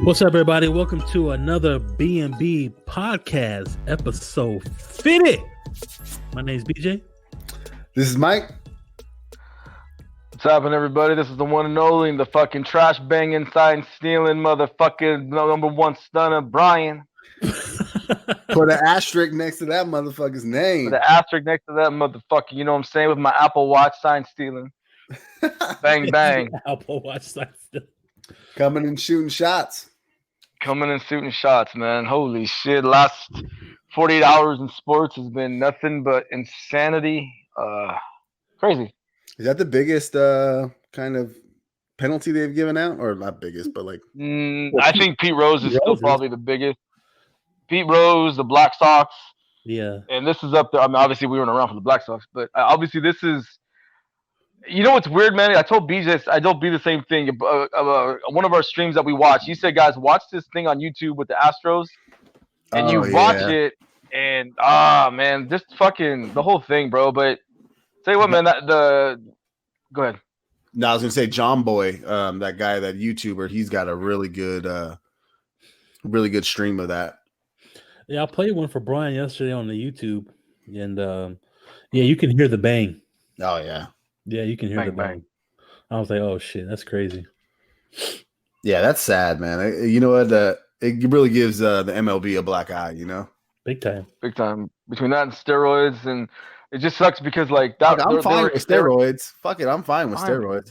What's up, everybody? Welcome to another B.M.B podcast, episode 50. My name is BJ. This is Mike. What's happening, everybody? This is the one and only, the fucking trash banging, sign stealing, motherfucking number one stunner, Brian. Put an asterisk next to that motherfucker's name. With the asterisk next to that motherfucker, you know what I'm saying? With my Apple Watch sign stealing. Bang, bang. Apple Watch sign stealing. Coming and shooting shots. Coming and shooting shots, man. Holy shit. Last 48 hours in sports has been nothing but insanity. Crazy. Is that the biggest kind of penalty they've given out? Or not biggest, but like... I think Pete Rose is still probably the biggest. Pete Rose, the Black Sox. Yeah. And this is up there. I mean, obviously, we weren't around for the Black Sox, but obviously, this is... You know what's weird, man? I told BJ the same thing. One of our streams that we watch, he said, guys, watch this thing on YouTube with the Astros. And watch it, and man, just fucking the whole thing, bro. But tell you what, man, go ahead. No, I was gonna say John Boy, that guy, that YouTuber, he's got a really good stream of that. Yeah, I played one for Brian yesterday on the YouTube, and you can hear the bang. Oh yeah. Yeah, you can hear the bang. I was like, oh shit, that's crazy. Yeah, that's sad, man. You know what? It really gives the MLB a black eye, you know? Big time. Big time. Between that and steroids, and it just sucks because like that. I'm fine with steroids. Fuck it, I'm fine with steroids.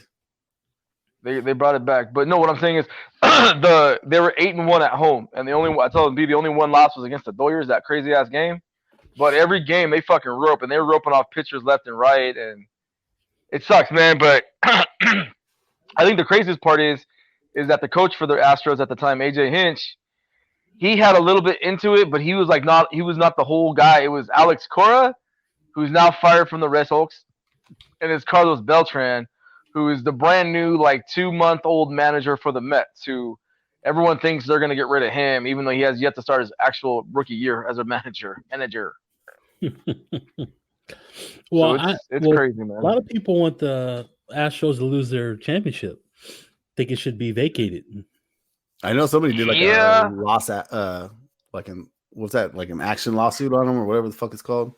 They brought it back, but no. What I'm saying is, they were 8-1 at home, and the only one loss was against the Doyers, that crazy ass game. But every game they fucking rope, and they were roping off pitchers left and right, and it sucks, man. But I think the craziest part is that the coach for the Astros at the time, AJ Hinch, he had a little bit into it, but he was not the whole guy. It was Alex Cora, who's now fired from the Red Sox, and it's Carlos Beltran, who is the brand new, like 2-month-old manager for the Mets, who everyone thinks they're going to get rid of him, even though he has yet to start his actual rookie year as a manager. Well, so it's crazy, man. A lot of people want the Astros to lose their championship. Think it should be vacated. I know somebody did a loss at what's that, like an action lawsuit on them or whatever the fuck it's called.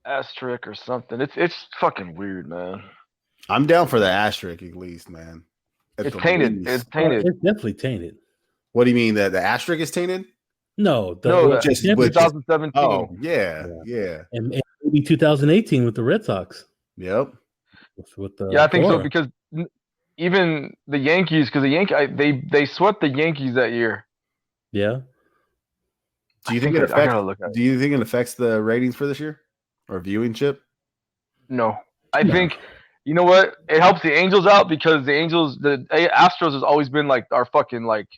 Asterisk or something. It's fucking weird, man. I'm down for the asterisk at least, man. It's tainted. It's tainted. It's definitely tainted. What do you mean, that the asterisk is tainted? No, just 2017. Oh, yeah. And maybe 2018 with the Red Sox. Yep. I think so, because even the Yankees, because they swept the Yankees that year. Yeah. Do you think it affects the ratings for this year or viewing chip? No, I think, you know what? It helps the Angels out, because the Astros has always been like our fucking like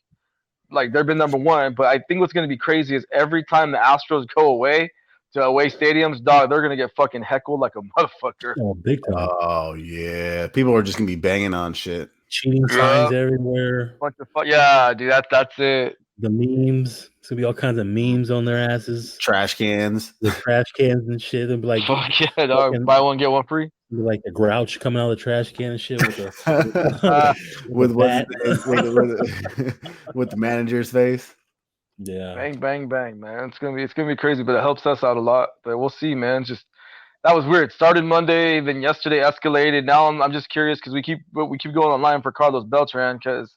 they've been number one. But I think what's going to be crazy is every time the Astros go away to away stadiums, dog, they're going to get fucking heckled like a motherfucker. Oh, big time. Oh, yeah. People are just going to be banging on shit. Cheating signs everywhere. Bunch of yeah, dude, that's it. The memes. It's going to be all kinds of memes on their asses. Trash cans. The trash cans and shit. They'll be like, fuck yeah, dog. Buy one, get one free. Like the Grouch coming out of the trash can and shit with with the manager's face. Yeah. Bang, bang, bang, man. It's gonna be crazy, but it helps us out a lot. But we'll see, man. Just that was weird. It started Monday, then yesterday escalated. Now I'm just curious, because we keep going online for Carlos Beltran, because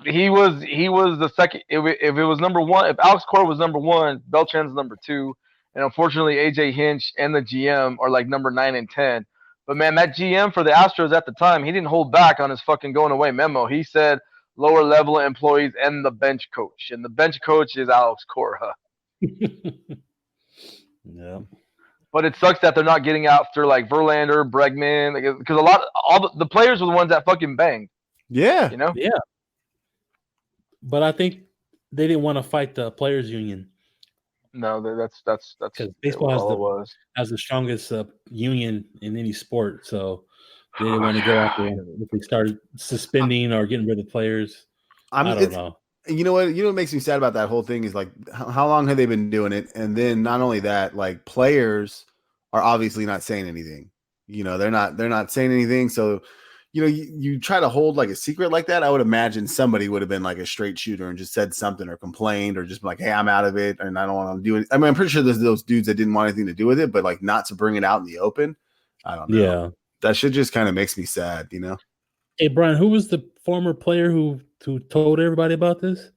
he was the second. If it was number one, if Alex Cora was number one, Beltran's number two. And unfortunately, AJ Hinch and the GM are like number 9 and 10. But man, that GM for the Astros at the time, he didn't hold back on his fucking going away memo. He said lower level employees and the bench coach. And the bench coach is Alex Cora. Yeah. But it sucks that they're not getting after like Verlander, Bregman, because all the players were the ones that fucking banged. Yeah. You know? Yeah. But I think they didn't want to fight the players' union. No, that's because baseball has the strongest union in any sport, so they didn't want to go after if we started suspending or getting rid of players. I don't know. You know what? What makes me sad about that whole thing is like how long have they been doing it? And then not only that, like players are obviously not saying anything. You know, they're not saying anything. So you try to hold like a secret like that. I would imagine somebody would have been like a straight shooter and just said something or complained or just like, hey, I'm out of it and I don't want to do it. I mean, I'm pretty sure there's those dudes that didn't want anything to do with it, but like not to bring it out in the open. I don't know. Yeah. That shit just kind of makes me sad, Hey, Brian, who was the former player who told everybody about this?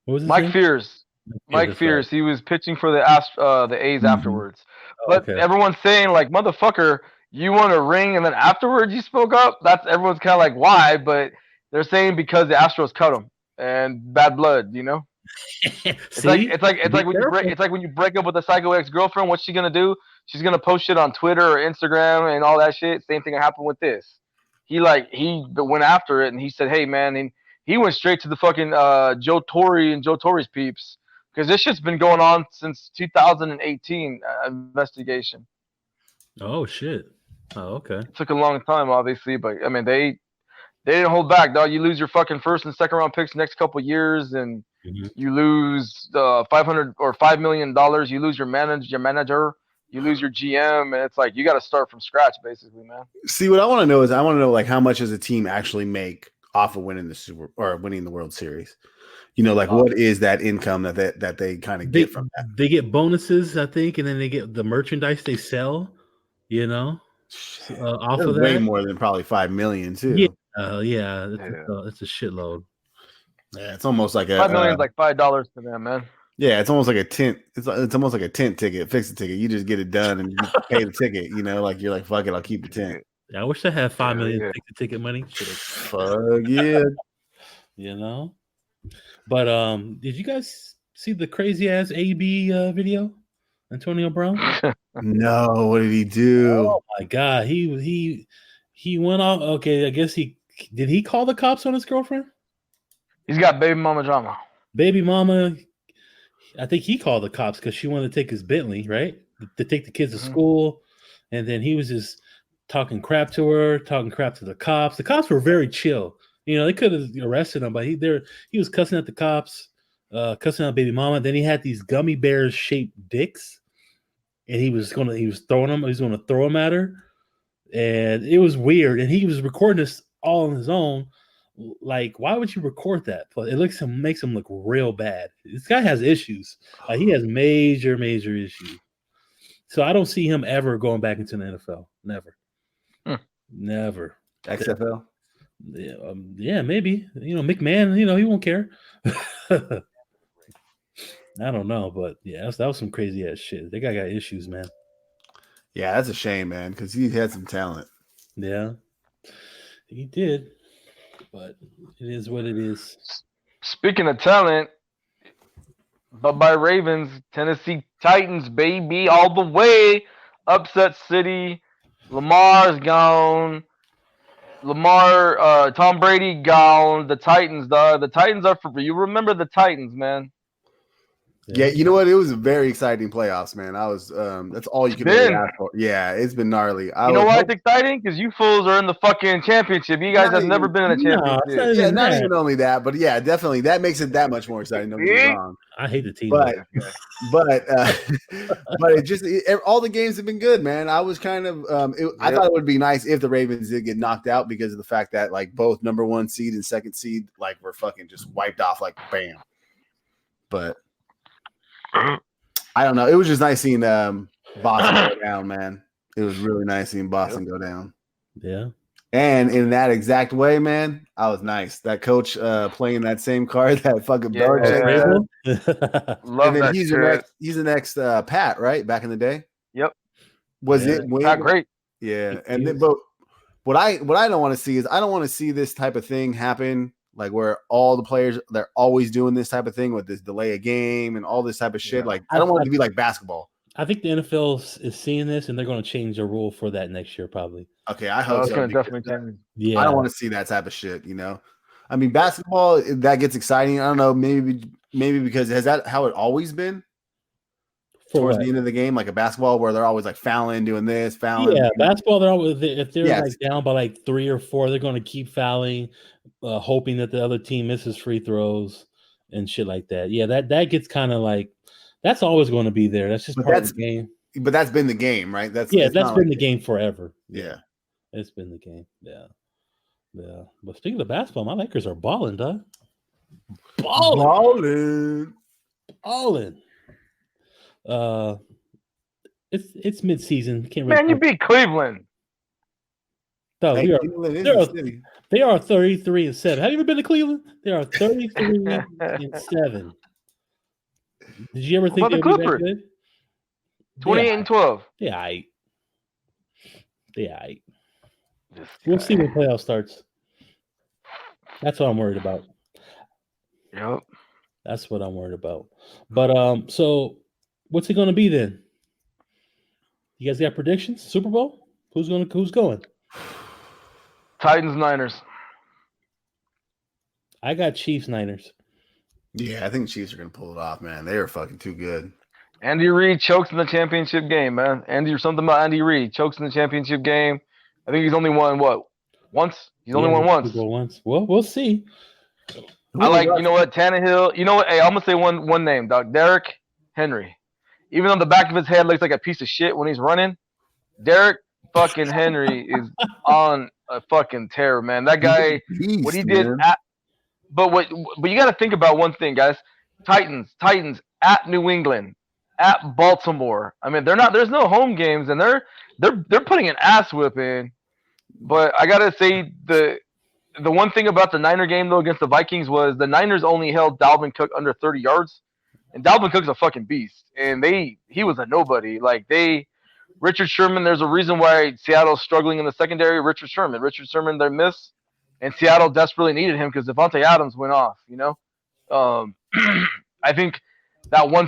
What was his name? Fears. Mike Fears. He was pitching for the A's afterwards. But everyone's saying, like, motherfucker, you won a ring and then afterwards you spoke up? Everyone's kind of like, why? But they're saying because the Astros cut him and bad blood, It's like when you break up with a psycho ex-girlfriend, what's she gonna do? She's gonna post shit on Twitter or Instagram and all that shit. Same thing happened with this. He went after it and he said, hey man, and he went straight to the fucking Joe Torre and Joe Torre's peeps because this shit's been going on since 2018 investigation. Oh shit. Oh, okay. It took a long time, obviously, but I mean they didn't hold back, dog. You lose your fucking first and second round picks next couple years, and you lose $500 or $5 million. You lose your manager. You lose your GM, and it's like you got to start from scratch, basically, man. See, what I want to know is like how much does a team actually make off of winning winning the World Series? What is that income that they kind of get from that? They get bonuses, I think, and then they get the merchandise they sell. Off of that, way more than probably $5 million too. Yeah, it's a shitload. Yeah, it's almost like $5 million is like $5 to them, man. Yeah, it's almost like a tent. It's almost like a tent ticket, fix a ticket. You just get it done and you pay the ticket. Like you're like, fuck it, I'll keep the tent. Yeah, I wish I had $5 million fix the ticket money. Fuck yeah, But did you guys see the crazy ass AB video? Antonio Brown? No, what did he do? Oh my god, he went off. Okay, I guess he call the cops on his girlfriend? He's got baby mama drama. Baby mama, I think he called the cops because she wanted to take his Bentley, right? To take the kids to school. And then he was just talking crap to her, talking crap to the cops. The cops were very chill. They could have arrested him, but he was cussing at the cops, cussing out baby mama. Then he had these gummy bears shaped dicks. And he was throwing them. He was going to throw them at her. And it was weird. And he was recording this all on his own. Like, why would you record that? But it makes him look real bad. This guy has issues. He has major issues. So I don't see him ever going back into the NFL. Never. Never. XFL? Yeah, maybe. McMahon, he won't care. I don't know, but yeah, that was some crazy ass shit. That guy got issues, man. Yeah, that's a shame, man, because he had some talent. Yeah, he did. But it is what it is. Speaking of talent, bye-bye Ravens, Tennessee Titans, baby, all the way. Upset City. Lamar's gone. Tom Brady gone. The Titans, the Titans are for you. Remember the Titans, man. Yeah, you know what? It was a very exciting playoffs, man. I was that's all you can really ask for. Yeah, it's been gnarly. You know why it's exciting? Because you fools are in the fucking championship. You guys have never been in a championship. Yeah, not even only that, but yeah, definitely that makes it that much more exciting. Don't get me wrong. I hate the team, but it just all the games have been good, man. I was kind of I thought it would be nice if the Ravens did get knocked out because of the fact that like both number 1 seed and 2nd seed like were fucking just wiped off like bam. But I don't know. It was just nice seeing Boston go down, man. It was really nice seeing Boston go down. Yeah. And in that exact way, man, I was nice. That coach playing that same card that fucking Belichick. Love that shit. He's the next Pat, right? Back in the day. Yep. Was it not great? Yeah. And then, but what I don't want to see is I don't want to see this type of thing happen. Like where all the players, they're always doing this type of thing with this delay a game and all this type of shit. Yeah. Like I don't want it to be like basketball. I think the NFL is seeing this and they're going to change the rule for that next year, probably. Okay, I hope so. Definitely change. Yeah, I don't want to see that type of shit. I mean, basketball that gets exciting. I don't know, maybe because has that how it always been? Towards the end of the game, like a basketball where they're always like fouling, doing this, fouling. Yeah, basketball. They're always if they're like down by like 3 or 4, they're going to keep fouling, hoping that the other team misses free throws and shit like that. Yeah, that gets kind of like that's always going to be there. That's just part of the game. But that's been the game, right? That's been the game forever. Yeah, it's been the game. Yeah, Yeah. But speaking of basketball, my Lakers are balling, dog. Balling. It's mid-season. Can't really. Man, you beat Cleveland. Dog, Hey, Cleveland is the city. They are 33-7. Have you ever been to Cleveland? They are 33-7. Did you ever think about they the would be that Clippers? good? 28-12. They aight. We'll see when playoff starts. That's what I'm worried about. Yep. That's what I'm worried about. But so what's it going to be then? You guys got predictions? Super Bowl? Who's going? Titans, Niners. I got Chiefs, Niners. Yeah, I think Chiefs are going to pull it off, man. They are fucking too good. Andy Reid chokes in the championship game, man. Something about Andy Reid chokes in the championship game. I think he's only won once. He's only won once. Well, we'll see. I like, you know what, Tannehill. You know what? Hey, I'm gonna say one name, dog. Derrick Henry. Even on the back of his head looks like a piece of shit when he's running. Derrick fucking Henry is on a fucking tear, man. That guy, what he did but you got to think about one thing, guys. Titans at New England, at Baltimore. I mean, there's no home games, and they're putting an ass whipping. But I gotta say the one thing about the Niner game though against the Vikings was the Niners only held Dalvin Cook under 30 yards, and Dalvin Cook's a fucking beast, and he was a nobody. Like Richard Sherman, there's a reason why Seattle's struggling in the secondary. Richard Sherman, they miss, and Seattle desperately needed him because Devontae Adams went off. You know, I think that one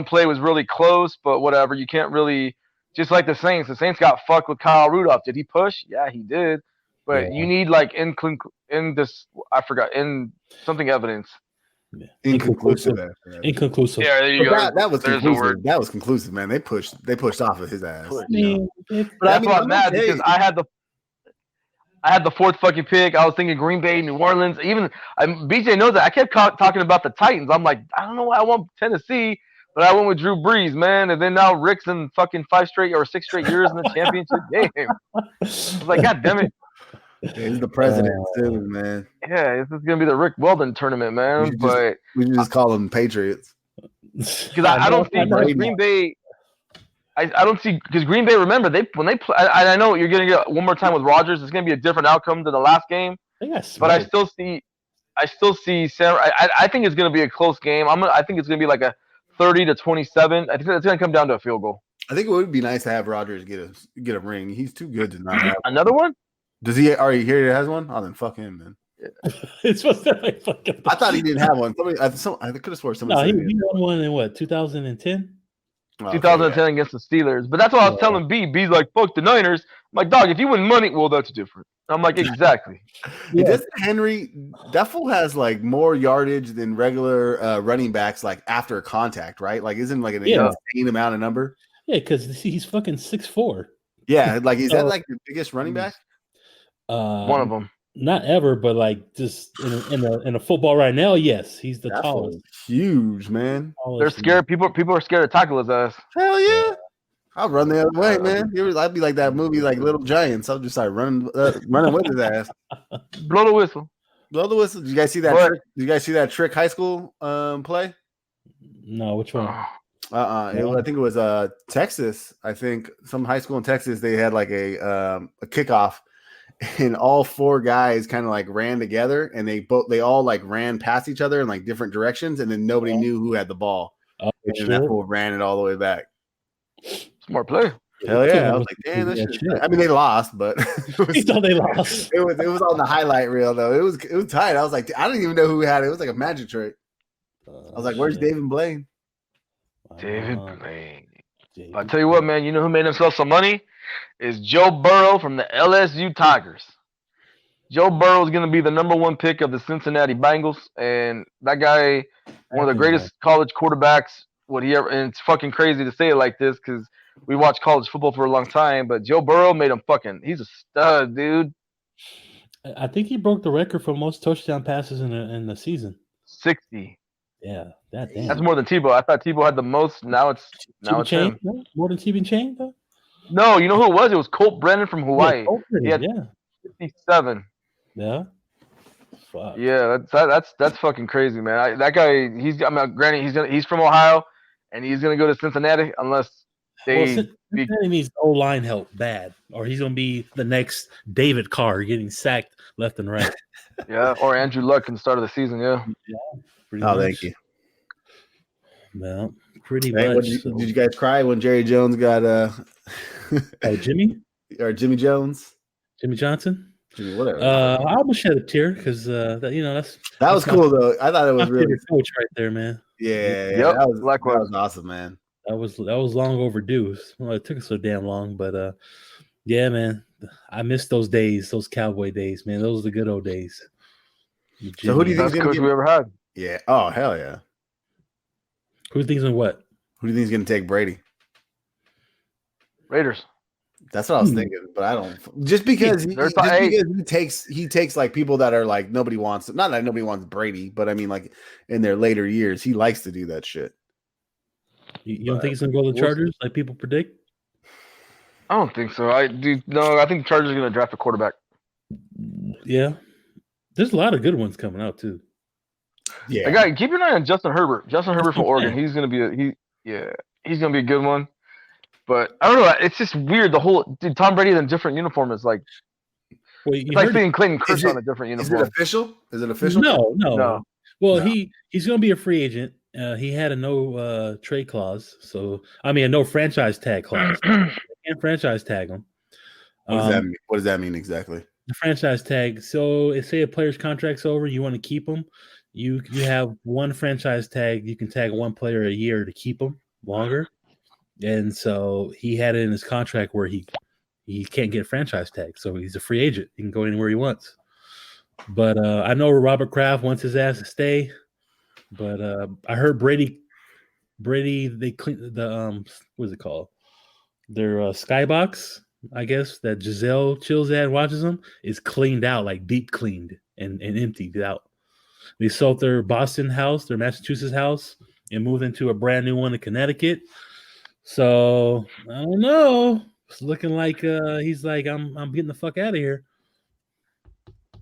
play was really close, but whatever. You can't really, just like the Saints. The Saints got fucked with Kyle Rudolph. Did he push? Yeah, he did. But you need like in something evidence. Yeah. Inconclusive. Yeah, there you go. That was There's conclusive. That was conclusive, man. They pushed off of his ass. That's why I'm mad because I had the fourth fucking pick. I was thinking Green Bay, New Orleans. Even BJ knows that. I kept talking about the Titans. I'm like, I don't know why I want Tennessee, but I went with Drew Brees, man. And then now Rick's in fucking 5 straight or 6 straight years in the championship game. I was like, God damn it. Yeah, he's the president too, man. Yeah, this is gonna be the Rick Weldon tournament, man. We just call them Patriots. Because I don't see Green Bay. I don't see because Green Bay. Remember when they play. I know you're gonna get one more time with Rodgers. It's gonna be a different outcome than the last game. But I still see Sam. I think it's gonna be a close game. I think it's gonna be like a 30-27. I think it's gonna come down to a field goal. I think it would be nice to have Rodgers get a ring. He's too good to not have another one. Does he already hear he has one? Oh, then fuck him, then. It's supposed to be fucking. I thought he didn't have one. I could have sworn somebody. No, he won one in what, 2010? 2010 against the Steelers. But that's what I was telling B. B's like, fuck the Niners. I'm like, dog, if you win money, well, that's different. I'm like, exactly. Doesn't Henry, that fool has like more yardage than regular running backs like after contact, right? Like, isn't like an insane amount of number? Yeah, because he's fucking 6'4". Yeah, like is that like the biggest running back? One of them. Not ever, but like just in a football right now, yes, he's the tallest. Huge, man. They're scared. People are scared to tackle his ass. Hell yeah. I'll run the other way, man. I'd be like that movie, like Little Giants. I'll just start running with his ass. Blow the whistle. Blow the whistle. Did you guys see that? Did you guys see that Trick High School play? No, which one? I think it was Texas. I think some high school in Texas. They had like a kickoff. And all 4 guys kind of like ran together, and they all like ran past each other in like different directions, and then nobody knew who had the ball. And that fool ran it all the way back. Smart play. Hell yeah! I was like, damn, that shit. I mean, they lost, but they lost. It was on the highlight reel though. It was tight. I was like, I don't even know who had it. It was like a magic trick. I was like, where's David Blaine? David Blaine. I tell you what, man. You know who made himself some money? Is Joe Burrow from the LSU Tigers. Joe Burrow is going to be the number 1 pick of the Cincinnati Bengals, and that guy, one of the greatest college quarterbacks. And it's fucking crazy to say it like this because we watched college football for a long time, but Joe Burrow made him he's a stud, dude. I think he broke the record for most touchdown passes in the season. 60. Yeah, damn. That's more than Tebow. I thought Tebow had the most. Now it's him. No? More than Tebow Chain, though? No, you know who it was? It was Colt Brennan from Hawaii. Yeah, he had 57. Yeah. Fuck. Yeah, that's fucking crazy, man. That guy, granted, he's from Ohio, and he's gonna go to Cincinnati unless Well, they. Cincinnati needs O-line help bad, or he's gonna be the next David Carr getting sacked left and right. Yeah, or Andrew Luck in the start of the season. Yeah. Pretty Oh, much. thank you. Well, pretty Hey, much. did you guys cry when Jerry Jones got Oh, Jimmy Jimmy Jones? Jimmy Johnson? Jimmy, whatever. I almost shed a tear because that was cool though. I thought it was my really favorite coach right there, man. Yeah, Yep, that was likewise. awesome, man. That was long overdue. Well, it took us so damn long, but yeah, man, I miss those days, those Cowboy days, man. Those are the good old days. So who do you think Best coach we ever had? Yeah. Oh, hell yeah. Who thinks on what? Who do you think is going to take Brady? Raiders. That's what I was thinking, but I don't. Just because he takes like people that are like nobody wants. Not that nobody wants Brady, but I mean like in their later years, he likes to do that shit. You don't think he's gonna go to the Chargers like people predict? I don't think so. I think the Chargers are gonna draft a quarterback. Yeah, there's a lot of good ones coming out too. Yeah, the guy, keep your eye on Justin Herbert. Justin Herbert from Oregon. He's gonna be he's gonna be a good one. But I don't know. It's just weird. The whole Tom Brady in a different uniform is like. Well, it's like seeing Clayton Kershaw on a different uniform. Is it official? Is it official? No. Well, no. He's going to be a free agent. He had a no trade clause, so I mean a no franchise tag clause. You can't franchise tag him. What does that mean? What does that mean exactly? The franchise tag. So, say a player's contract's over, you want to keep him. You have one franchise tag. You can tag one player a year to keep him longer. And so he had it in his contract where he can't get a franchise tag. So he's a free agent. He can go anywhere he wants. But I know Robert Kraft wants his ass to stay. But I heard Brady, they clean the what is it called? Their skybox, I guess, that Giselle chills at and watches them, is cleaned out, like deep cleaned and emptied out. They sold their Boston house, their Massachusetts house, and moved into a brand new one in Connecticut. So I don't know. It's looking like he's like, I'm getting the fuck out of here.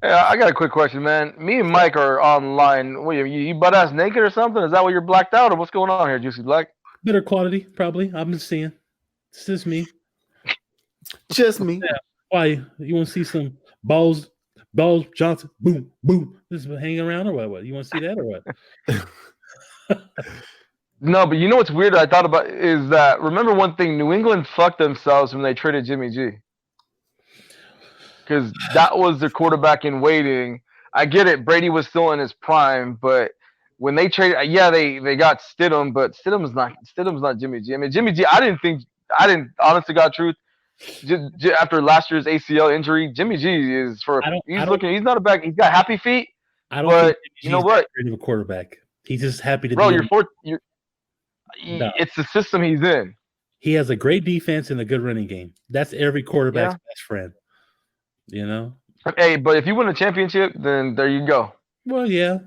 Yeah, I got a quick question, man. Me and Mike are online. What, you butt ass naked or something? Is that why you're blacked out, or what's going on here, Juicy Black? Better quality, probably. I've been seeing. It's just me. Just me. Yeah. Why? You want to see some balls Johnson? Boom, boom. This is hanging around or what? You want to see that or what? No, but you know what's weird I thought about is that, remember one thing, New England fucked themselves when they traded Jimmy G. Because that was their quarterback in waiting. I get it, Brady was still in his prime, but when they traded, they got Stidham, but Stidham's not Jimmy G. I mean, Jimmy G, I didn't, honest to God truth, after last year's ACL injury, Jimmy G is he's not a back, he's got happy feet. I don't think you know what? Of a quarterback. He's just happy to be. It's the system he's in. He has a great defense and a good running game. That's every quarterback's best friend. You know? Hey, but if you win a championship, then there you go. Well, yeah.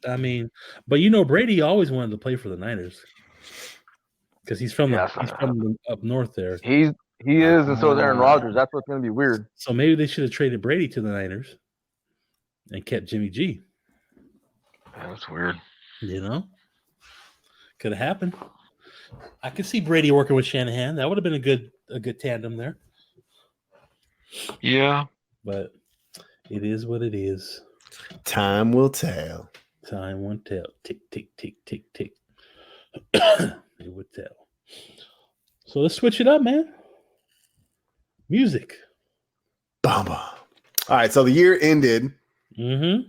I mean, but Brady always wanted to play for the Niners. Because he's from up north there. He is, and so is Aaron Rodgers. That's what's going to be weird. So maybe they should have traded Brady to the Niners and kept Jimmy G. Yeah, that's weird. You know? Could have happened. I could see Brady working with Shanahan. That would have been a good tandem there. Yeah. But it is what it is. Time will tell. Time will tell. Tick, tick, tick, tick, tick. It would tell. So let's switch it up, man. Music. Bamba. All right. So the year ended. Mm-hmm.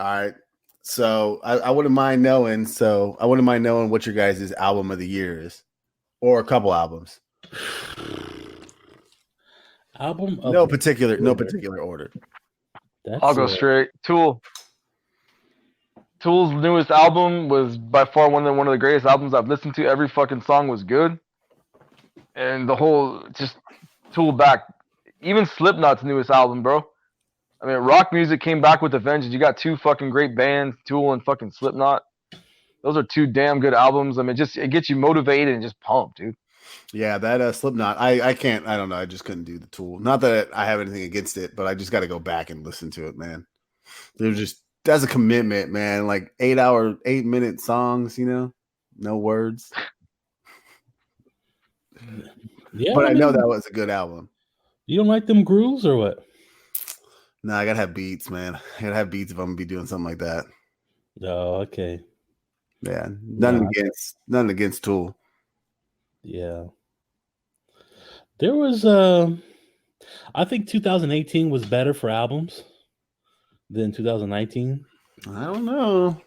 All right. So I wouldn't mind knowing. So I wouldn't mind knowing what your guys' album of the year is, or a couple albums. Album of no particular order. I'll go straight. Tool's newest album was by far one of the greatest albums I've listened to. Every fucking song was good, and the whole just Tool back. Even Slipknot's newest album, bro. I mean, rock music came back with a vengeance. You got two fucking great bands, Tool and fucking Slipknot. Those are two damn good albums. I mean, it gets you motivated and just pumped, dude. Yeah, that Slipknot. I can't. I don't know. I just couldn't do the Tool. Not that I have anything against it, but I just got to go back and listen to it, man. They're just that's a commitment, man. Like 8 hour, 8 minute songs, no words. Yeah, But I I know mean, that was a good album. you don't like them grooves or what? No, I gotta have beats, man. I gotta have beats if I'm gonna be doing something like that. Oh, okay. Yeah, No, nothing against Tool. yeah. There was I think 2018 was better for albums than 2019. I don't know.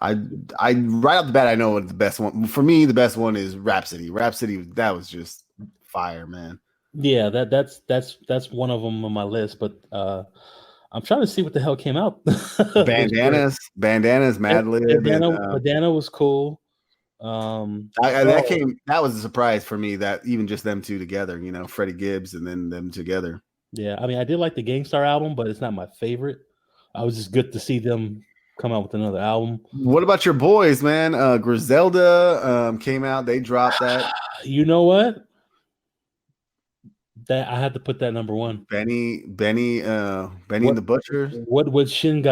I right off the bat I know what the best one for me. The best one is Rhapsody. Rhapsody, that was just fire, man. Yeah, that's one of them on my list, but I'm trying to see what the hell came out this year. Bandanas, Mad Lib, and Bandana was cool. that was a surprise for me that even just them two together, Freddie Gibbs and then them together. Yeah, I mean, I did like the Gangstar album, but it's not my favorite. I was just good to see them come out with another album. What about your boys, man? Griselda came out. They dropped that. You know what? That I had to put that number one. Benny and the Butchers. What would Shin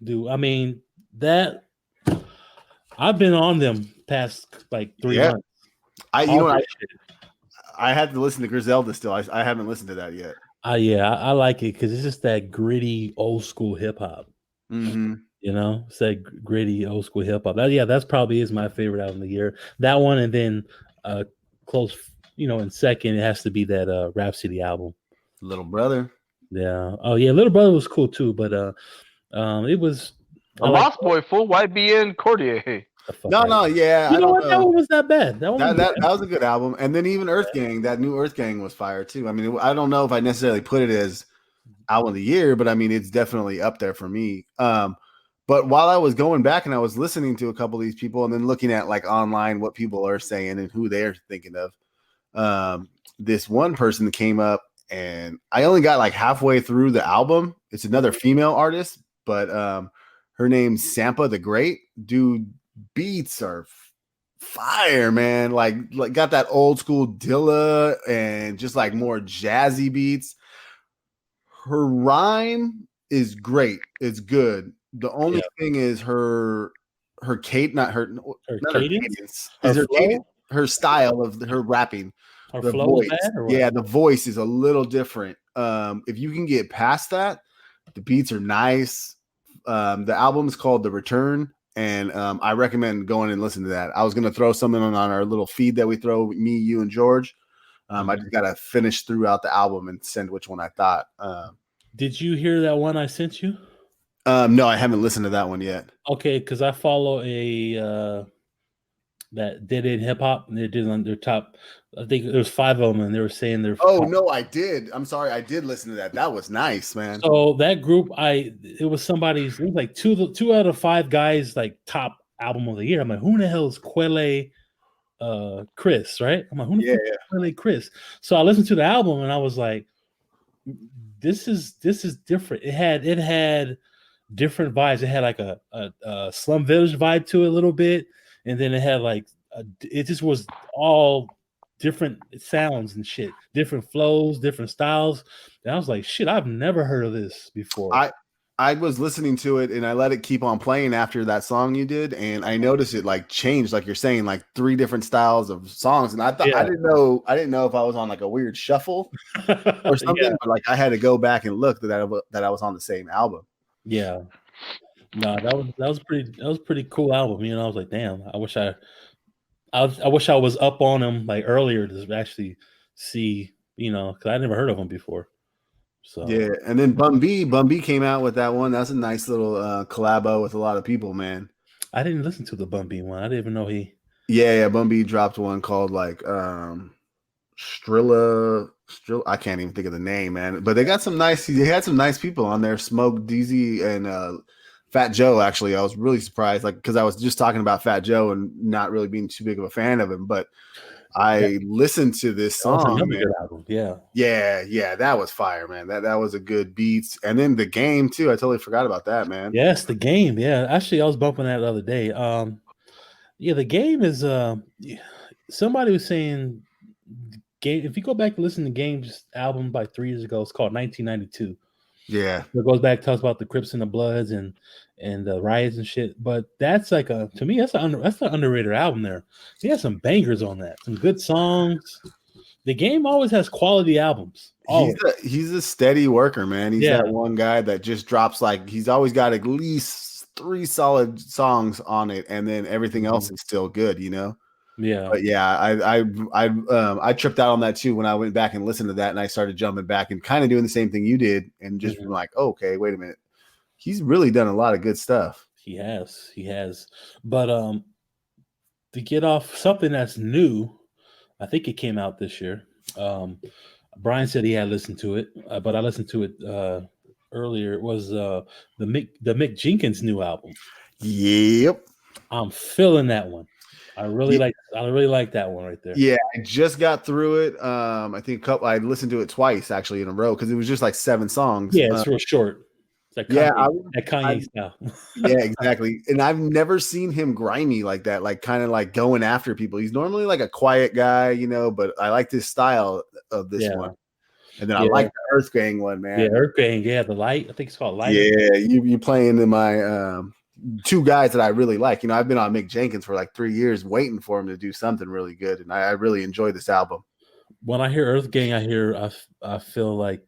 do? I mean, that I've been on them past like 3 months. I had to listen to Griselda still. I haven't listened to that yet. Yeah, I like it because it's just that gritty old school hip hop. Mm-hmm. It's that gritty old school hip hop. That's probably is my favorite album of the year. That one, and then close, in second, it has to be that Rhapsody album. Little Brother. Yeah. Oh yeah, Little Brother was cool too, but it was a Lost Boy full YBN Cordier. No, yeah. You know what? That one was not bad. That was a good album. And then even Earth Gang, that new Earth Gang was fire too. I mean, I don't know if I necessarily put it as album of the year, but I mean, it's definitely up there for me. But while I was going back and I was listening to a couple of these people and then looking at like online what people are saying and who they're thinking of, this one person that came up and I only got like halfway through the album. It's another female artist, but her name's Sampa the Great. Dude, beats are fire, man. Like got that old school Dilla and just like more jazzy beats. Her rhyme is great. It's good. The only thing is her cadence, her style of her rapping. Her the flow voice, bad or what? Yeah, the voice is a little different. If you can get past that, the beats are nice. The album is called The Return, and I recommend going and listening to that. I was going to throw something on our little feed that we throw, me, you, and George. I just got to finish throughout the album and send which one I thought. Did you hear that one I sent you? No, I haven't listened to that one yet. Okay, because I follow that Dead End Hip Hop, and they did on their top. I think there was 5 of them, and they were saying they're. Oh no, I did. I'm sorry, I did listen to that. That was nice, man. So that group, it was somebody's. It was like 2 out of 5 guys like top album of the year. I'm like, who the hell is Quelle? Chris, right? I'm like, who the hell is Quelle Chris? So I listened to the album, and I was like, this is different. It had different vibes. It had like a Slum Village vibe to it a little bit, and then it had like it just was all different sounds and shit, different flows, different styles. And I was like, shit, I've never heard of this before. I was listening to it and I let it keep on playing after that song you did, and I noticed it like changed, like you're saying, like 3 different styles of songs. And I thought I didn't know if I was on like a weird shuffle or something, but like I had to go back and look that I was on the same album. Yeah. No, that was pretty cool album. I was like, damn, I wish I was up on him like earlier to actually see, because I never heard of him before. So yeah, and then B.M.B came out with that one. That's a nice little collabo with a lot of people, man. I didn't listen to the B.M.B one. I didn't even know he. Yeah, B.M.B dropped one called like Strilla. I can't even think of the name, man. But they had some nice people on there. Smoke DZ and Fat Joe. Actually, I was really surprised, like because I was just talking about Fat Joe and not really being too big of a fan of him, but I listened to this song, man. Yeah, that was fire, man. That was a good beats, and then the game too. I totally forgot about that, man. Yes, the game. Yeah, actually, I was bumping that the other day. Yeah, the game is. Somebody was saying, game. If you go back and listen to Game's album by 3 years ago, it's called 1992. Yeah. It goes back, talks about the Crips and the Bloods and the riots and shit. But that's like to me, that's an underrated album. There, he has some bangers on that, some good songs. The Game always has quality albums. Always. He's a steady worker, man. He's Yeah. that one guy that just drops like he's always got at least 3 solid songs on it, and then everything else is still good, you know. Yeah. But yeah, I tripped out on that too when I went back and listened to that, and I started jumping back and kind of doing the same thing you did, and just been like, oh, okay, wait a minute, he's really done a lot of good stuff. He has. But to get off something that's new, I think it came out this year. Brian said he had listened to it, but I listened to it earlier. It was the Mick Jenkins new album. Yep, I'm feeling that one. I really like that one right there. Yeah, I just got through it. I think I listened to it twice actually in a row because it was just like 7 songs. Yeah, it's real short. It's like Kanye style. Yeah, exactly. And I've never seen him grimy like that, like kind of like going after people. He's normally like a quiet guy, you know, but I like this style of this one. And then I like the Earth Gang one, man. Yeah, Earth Gang. Yeah, the Light. I think it's called Light. Yeah, you playing in my 2 guys that I really like. You know, I've been on Mick Jenkins for like 3 years waiting for him to do something really good, and I really enjoy this album. When I hear Earth Gang, I feel like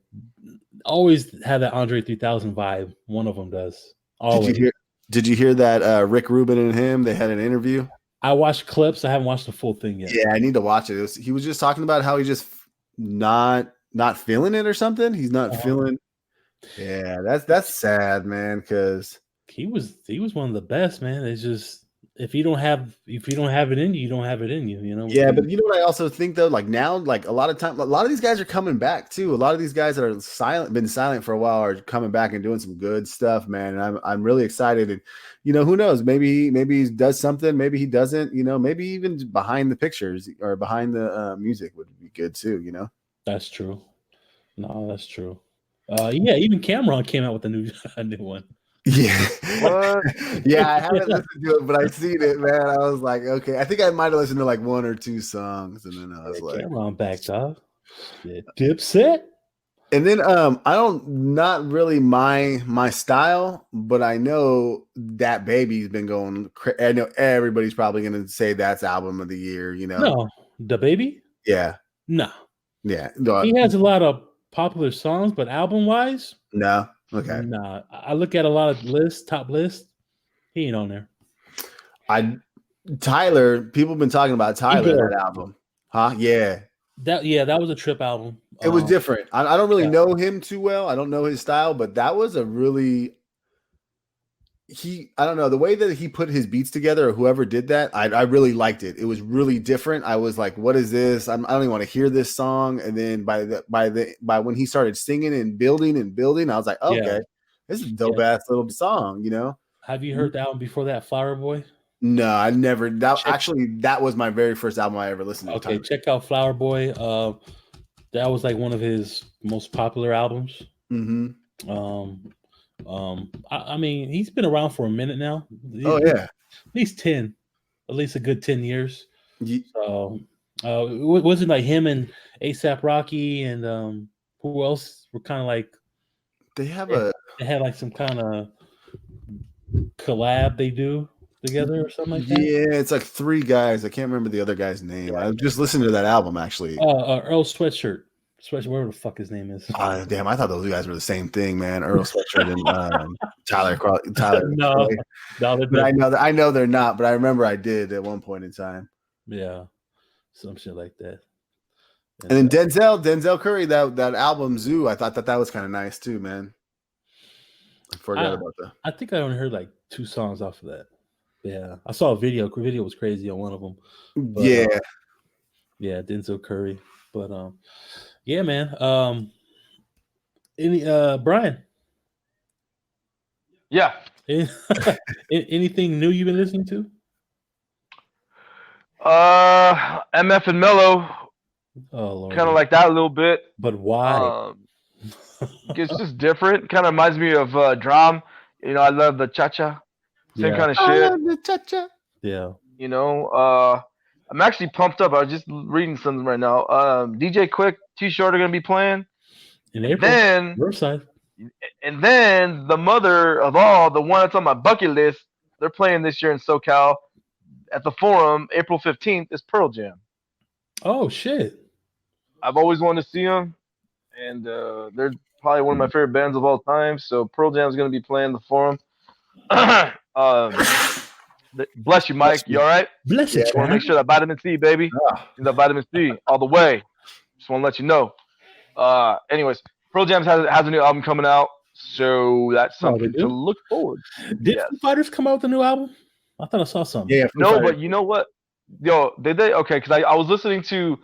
always have that Andre 3000 vibe. One of them does. Always. Did you hear that Rick Rubin and him? They had an interview. I watched clips. I haven't watched the full thing yet. Yeah, I need to watch it. He was just talking about how he just not feeling it or something. He's not feeling. Yeah, that's sad, man. Because he was one of the best, man. It's just if you don't have it in you, you don't have it in you. You know. Yeah, but you know what I also think though, like now, like a lot of these guys are coming back too. A lot of these guys that are been silent for a while, are coming back and doing some good stuff, man. And I'm really excited. And you know, who knows? Maybe he does something. Maybe he doesn't. You know, maybe even behind the pictures or behind the music would be good too. You know. That's true. No, that's true. Yeah, even Cameron came out with a new one. Yeah. Yeah, I haven't listened to it, but I've seen it, man. I was like, okay. I think I might have listened to like 1 or 2 songs, and then I was like, Cameron backed off. Yeah, Dipset. And then not really my style, but I know that Baby's been going. I know everybody's probably gonna say that's album of the year. You know, no, the Baby. Yeah, no, yeah. He has a lot of popular songs, but album wise, no. Okay. Nah, I look at a lot of top lists. He ain't on there. Tyler, people have been talking about Tyler that album, huh? Yeah. That was a trip album. It was different. I don't really know him too well. I don't know his style, but that was a really I don't know, the way that he put his beats together or whoever did that, I really liked it. It was really different. I was like, what is this? I don't even want to hear this song. And then by when he started singing and building, I was like, okay, this is a dope ass little song, you know? Have you heard the album before that, Flower Boy? No, I never. That was my very first album I ever listened to. Okay, check out Flower Boy. That was like one of his most popular albums. Mm-hmm. I mean, he's been around for a minute now. At least a good 10 years. So, wasn't like him and A$AP Rocky and who else were kind of like they had like some kind of collab they do together or something like that. Yeah, it's like 3 guys. I can't remember the other guy's name. I just listened to that album actually. Earl Sweatshirt, whatever the fuck his name is. Damn, I thought those guys were the same thing, man. Earl Sweatshirt and Tyler. No, but I know they're not. But I remember I did at one point in time. Yeah, some shit like that. And then Denzel Curry, that album Zoo, I thought that was kind of nice too, man. I forgot about that. I think I only heard like 2 songs off of that. Yeah, I saw a video. The video was crazy on one of them. But, yeah, Denzel Curry. But yeah, man. Brian? Yeah. Anything new you've been listening to? MF and Mellow. Oh Lord. Kind of like that a little bit. But why? It's just different. Kind of reminds me of Drum. You know, I love the cha-cha. Same kind of shit. I love the cha-cha. Yeah. You know, I'm actually pumped up. I was just reading something right now. DJ Quick, T-Shirt are gonna be playing, In and April, then Riverside. the mother of all, the one that's on my bucket list, they're playing this year in SoCal at the Forum, April 15th. Is Pearl Jam. Oh shit! I've always wanted to see them, and they're probably one of my favorite bands of all time. So Pearl Jam is gonna be playing the Forum. Bless you, Mike. You all right? Bless Yeah. it, Just want to man. make sure that vitamin C, baby. Ah, Need that vitamin C all the way. Just want to let you know. Anyways, Pearl Jam has a new album coming out, so that's Oh, they something to do. look forward to. Did Yes. Foo Fighters come out with a new album? I thought I saw something. yeah. No, but you know what? Yo, did they? Okay, because I was listening to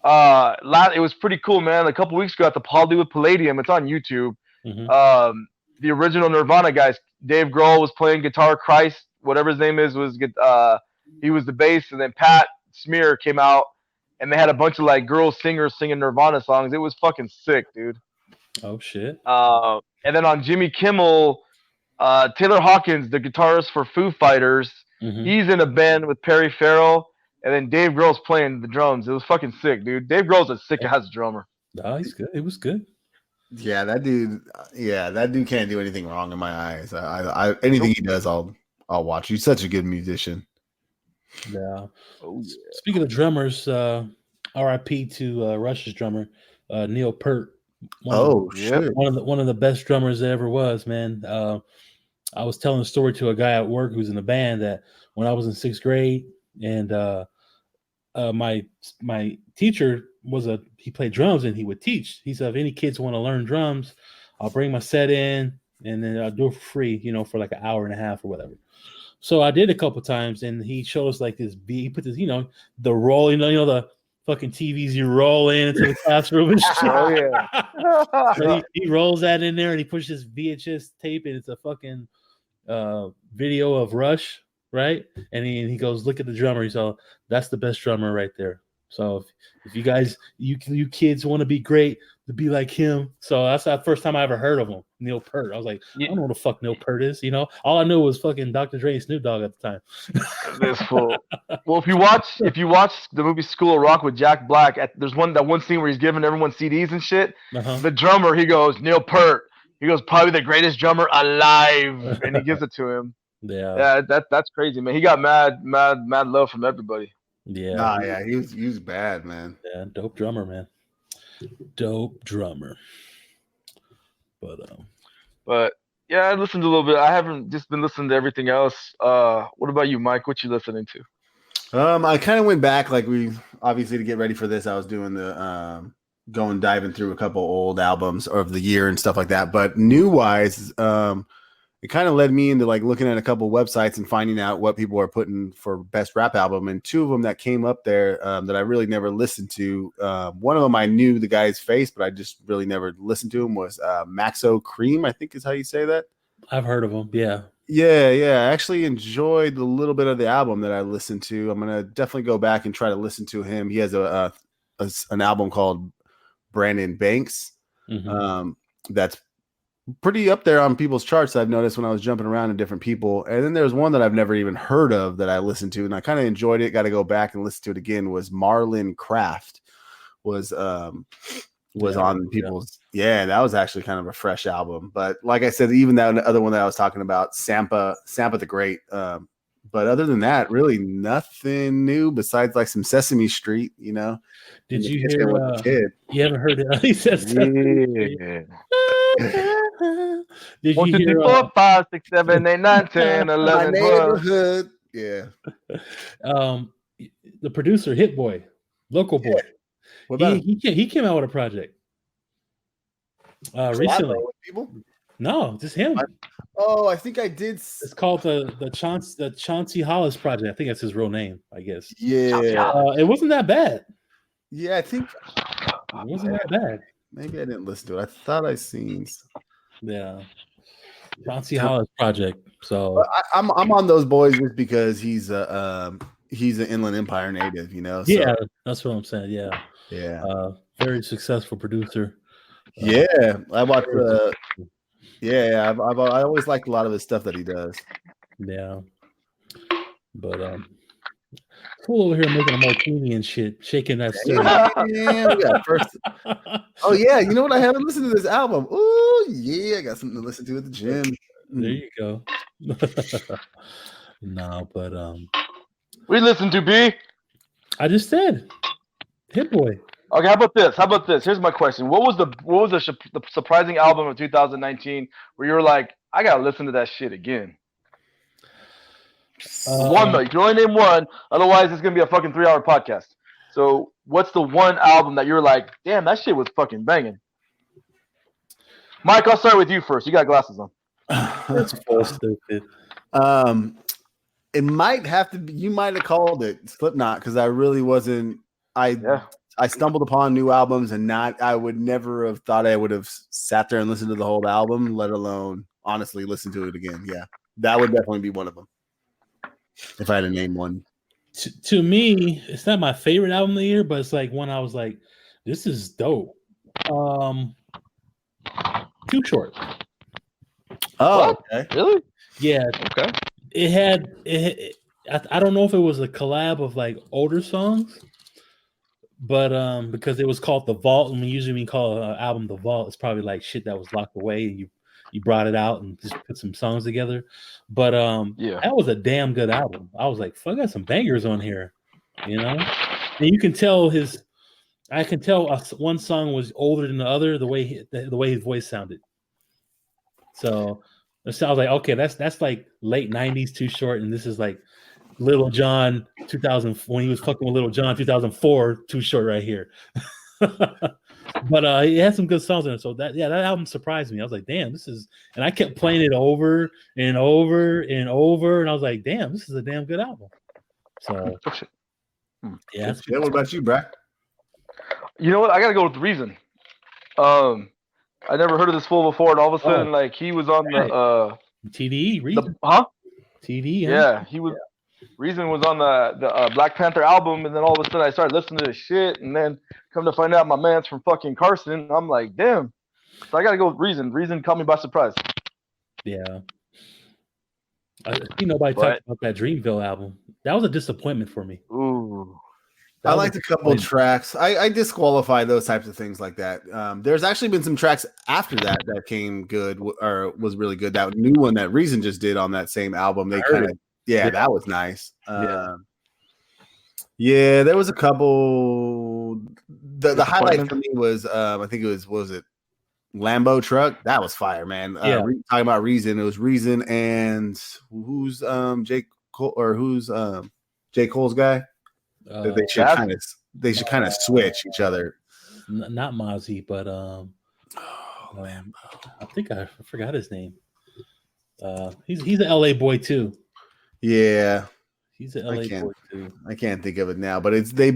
it was pretty cool, man. A couple weeks ago at the Hollywood Palladium, it's on YouTube. Mhm. The original Nirvana guys, Dave Grohl was playing guitar. Christ, whatever his name is, he was the bass, and then Pat Smear came out, and they had a bunch of like girl singers singing Nirvana songs. It was fucking sick, dude. Oh shit! And then on Jimmy Kimmel, Taylor Hawkins, the guitarist for Foo Fighters, Mhm. he's in a band with Perry Farrell, and then Dave Grohl's playing the drums. It was fucking sick, dude. Dave Grohl's a sick ass drummer. Oh, he's good. It was good. Yeah, that dude. Yeah, that dude can't do anything wrong in my eyes. Anything he does, I'll watch. He's such a good musician. Yeah. Oh yeah. Speaking of drummers, R.I.P. to Rush's drummer, Neil Peart. Oh Yep. shit! One of the best drummers there ever was, man. I was telling a story to a guy at work who's in the band that when I was in 6th grade, and my teacher he played drums and he would teach. He said, if any kids want to learn drums, I'll bring my set in and then I'll do it for free, for like an hour and a half or whatever. So I did a couple times, and he showed us like this. He put this, the roll, the fucking TVs you roll into the classroom and shit. Oh yeah. So he rolls that in there and he pushes VHS tape, and it's a fucking video of Rush, right? And he goes, look at the drummer. He's all, that's the best drummer right there. So if you guys, you kids want to be great, to be like him. So that's the first time I ever heard of him, Neil Peart. I was like, I don't know what the fuck Neil Peart is. All I knew was fucking Dr. Dre and Snoop Dogg at the time. This fool. Well, if you watch the movie School of Rock with Jack Black, there's that one scene where he's giving everyone CDs and shit. Uh-huh. The drummer, he goes, Neil Peart. He goes, probably the greatest drummer alive, and he gives it to him. Yeah. That's crazy, man. He got mad love from everybody. Yeah. Nah, yeah, he was bad, man. Yeah, dope drummer, man. Dope drummer. But yeah, I listened a little bit. I haven't just been listening to everything else. What about you, Mike? What you listening to? I kind of went back, like we obviously to get ready for this. I was doing the going diving through a couple old albums of the year and stuff like that. But new wise, it kind of led me into like looking at a couple websites and finding out what people are putting for best rap album. And two of them that came up there that I really never listened to. One of them I knew the guy's face, but I just really never listened to him, was Maxo Cream, I think is how you say that. I've heard of him. Yeah. Yeah. I actually enjoyed the little bit of the album that I listened to. I'm gonna definitely go back and try to listen to him. He has an album called Brandon Banks. Mm-hmm. That's pretty up there on people's charts. I've noticed when I was jumping around to different people. And then there's one that I've never even heard of that I listened to, and I kind of enjoyed it. Got to go back and listen to it again. Was Marlon Craft was on people's. Yeah, that was actually kind of a fresh album. But like I said, even that other one that I was talking about, Sampa the Great. But other than that, really nothing new besides like some Sesame Street, Did you hear? You haven't heard it? He says, Yeah. Did 1, you 2, 3, hear? 4, 5, 6, 7, 8, 9, 10, 11, 12. Neighborhood. Yeah. The producer, Hit Boy, Local Boy. What about He came out with a project recently. people? No, just him. Oh, I think I did. It's called the Chauncey Hollis Project. I think that's his real name, I guess. Yeah. It wasn't that bad. Yeah, I think It wasn't that bad. maybe I didn't listen to it. I thought I seen. Yeah. Chauncey Hollis Project. So I'm on those boys just because he's an Inland Empire native, So, yeah, that's what I'm saying. Yeah. Yeah. Very successful producer. Yeah. I watched I always liked a lot of his stuff that he does. Yeah. But Fool over here making a martini and shit, shaking that syrup. Damn, we got first. Oh yeah, you know what? I haven't listened to this album. Oh yeah, I got something to listen to at the gym. There you go. No, but We listen to B. I just said, Hit Boy. Okay, how about this? Here's my question: What was the surprising album of 2019 where you were like, I gotta listen to that shit again? One though, you can only name one. Otherwise, it's gonna be a fucking 3-hour podcast. So, what's the one album that you're like, damn, that shit was fucking banging? Mike, I'll start with you first. You got glasses on. That's so stupid. It might have to be. You might have called it Slipknot because I really wasn't. I stumbled upon new albums and I would never have thought I would have sat there and listened to the whole album, let alone honestly listen to it again. Yeah, that would definitely be one of them. If I had to name one. To me, it's not my favorite album of the year, but it's like one I was like, this is dope. Too Short. Oh, what? okay. Really? Yeah. Okay. It had I don't know if it was a collab of like older songs, but because it was called The Vault, and usually when you call an album The Vault, it's probably like shit that was locked away and you brought it out and just put some songs together. But that was a damn good album. I was like, fuck, I got some bangers on here, you know? And you can tell I can tell one song was older than the other, the way his voice sounded. So I was like, okay, that's like late 90s Too Short, and this is like Little John 2000 when he was fucking with Little John 2004 Too Short right here. But he had some good songs in it. So that album surprised me. I was like, damn, this is, and I kept playing it over and over and over, and I was like, damn, this is a damn good album. So yeah. What about you, Brad? You know what? I gotta go with Reason. I never heard of this fool before, and all of a sudden, like he was on the TDE Reason. TDE. Yeah, he was. Yeah. Reason was on the Black Panther album, and then all of a sudden I started listening to this shit, and then come to find out my man's from fucking Carson. I'm like, damn. So I gotta go with Reason. Reason caught me by surprise. Yeah. I see nobody talked about that Dreamville album. That was a disappointment for me. Ooh. I liked a couple of tracks. I disqualify those types of things like that. There's actually been some tracks after that came good or was really good. That new one that Reason just did on that same album, they kind of that was nice. Yeah, there was a couple. The highlight for me was I think it was it Lambo Truck? That was fire, man. Talking about Reason, it was Reason and who's J. Cole or who's J. Cole's guy? They should kind of switch each other. Not Mozzie, but Lambo. I think I forgot his name. He's an LA boy too. Yeah, he's an LA boy too. I can't think of it now, but they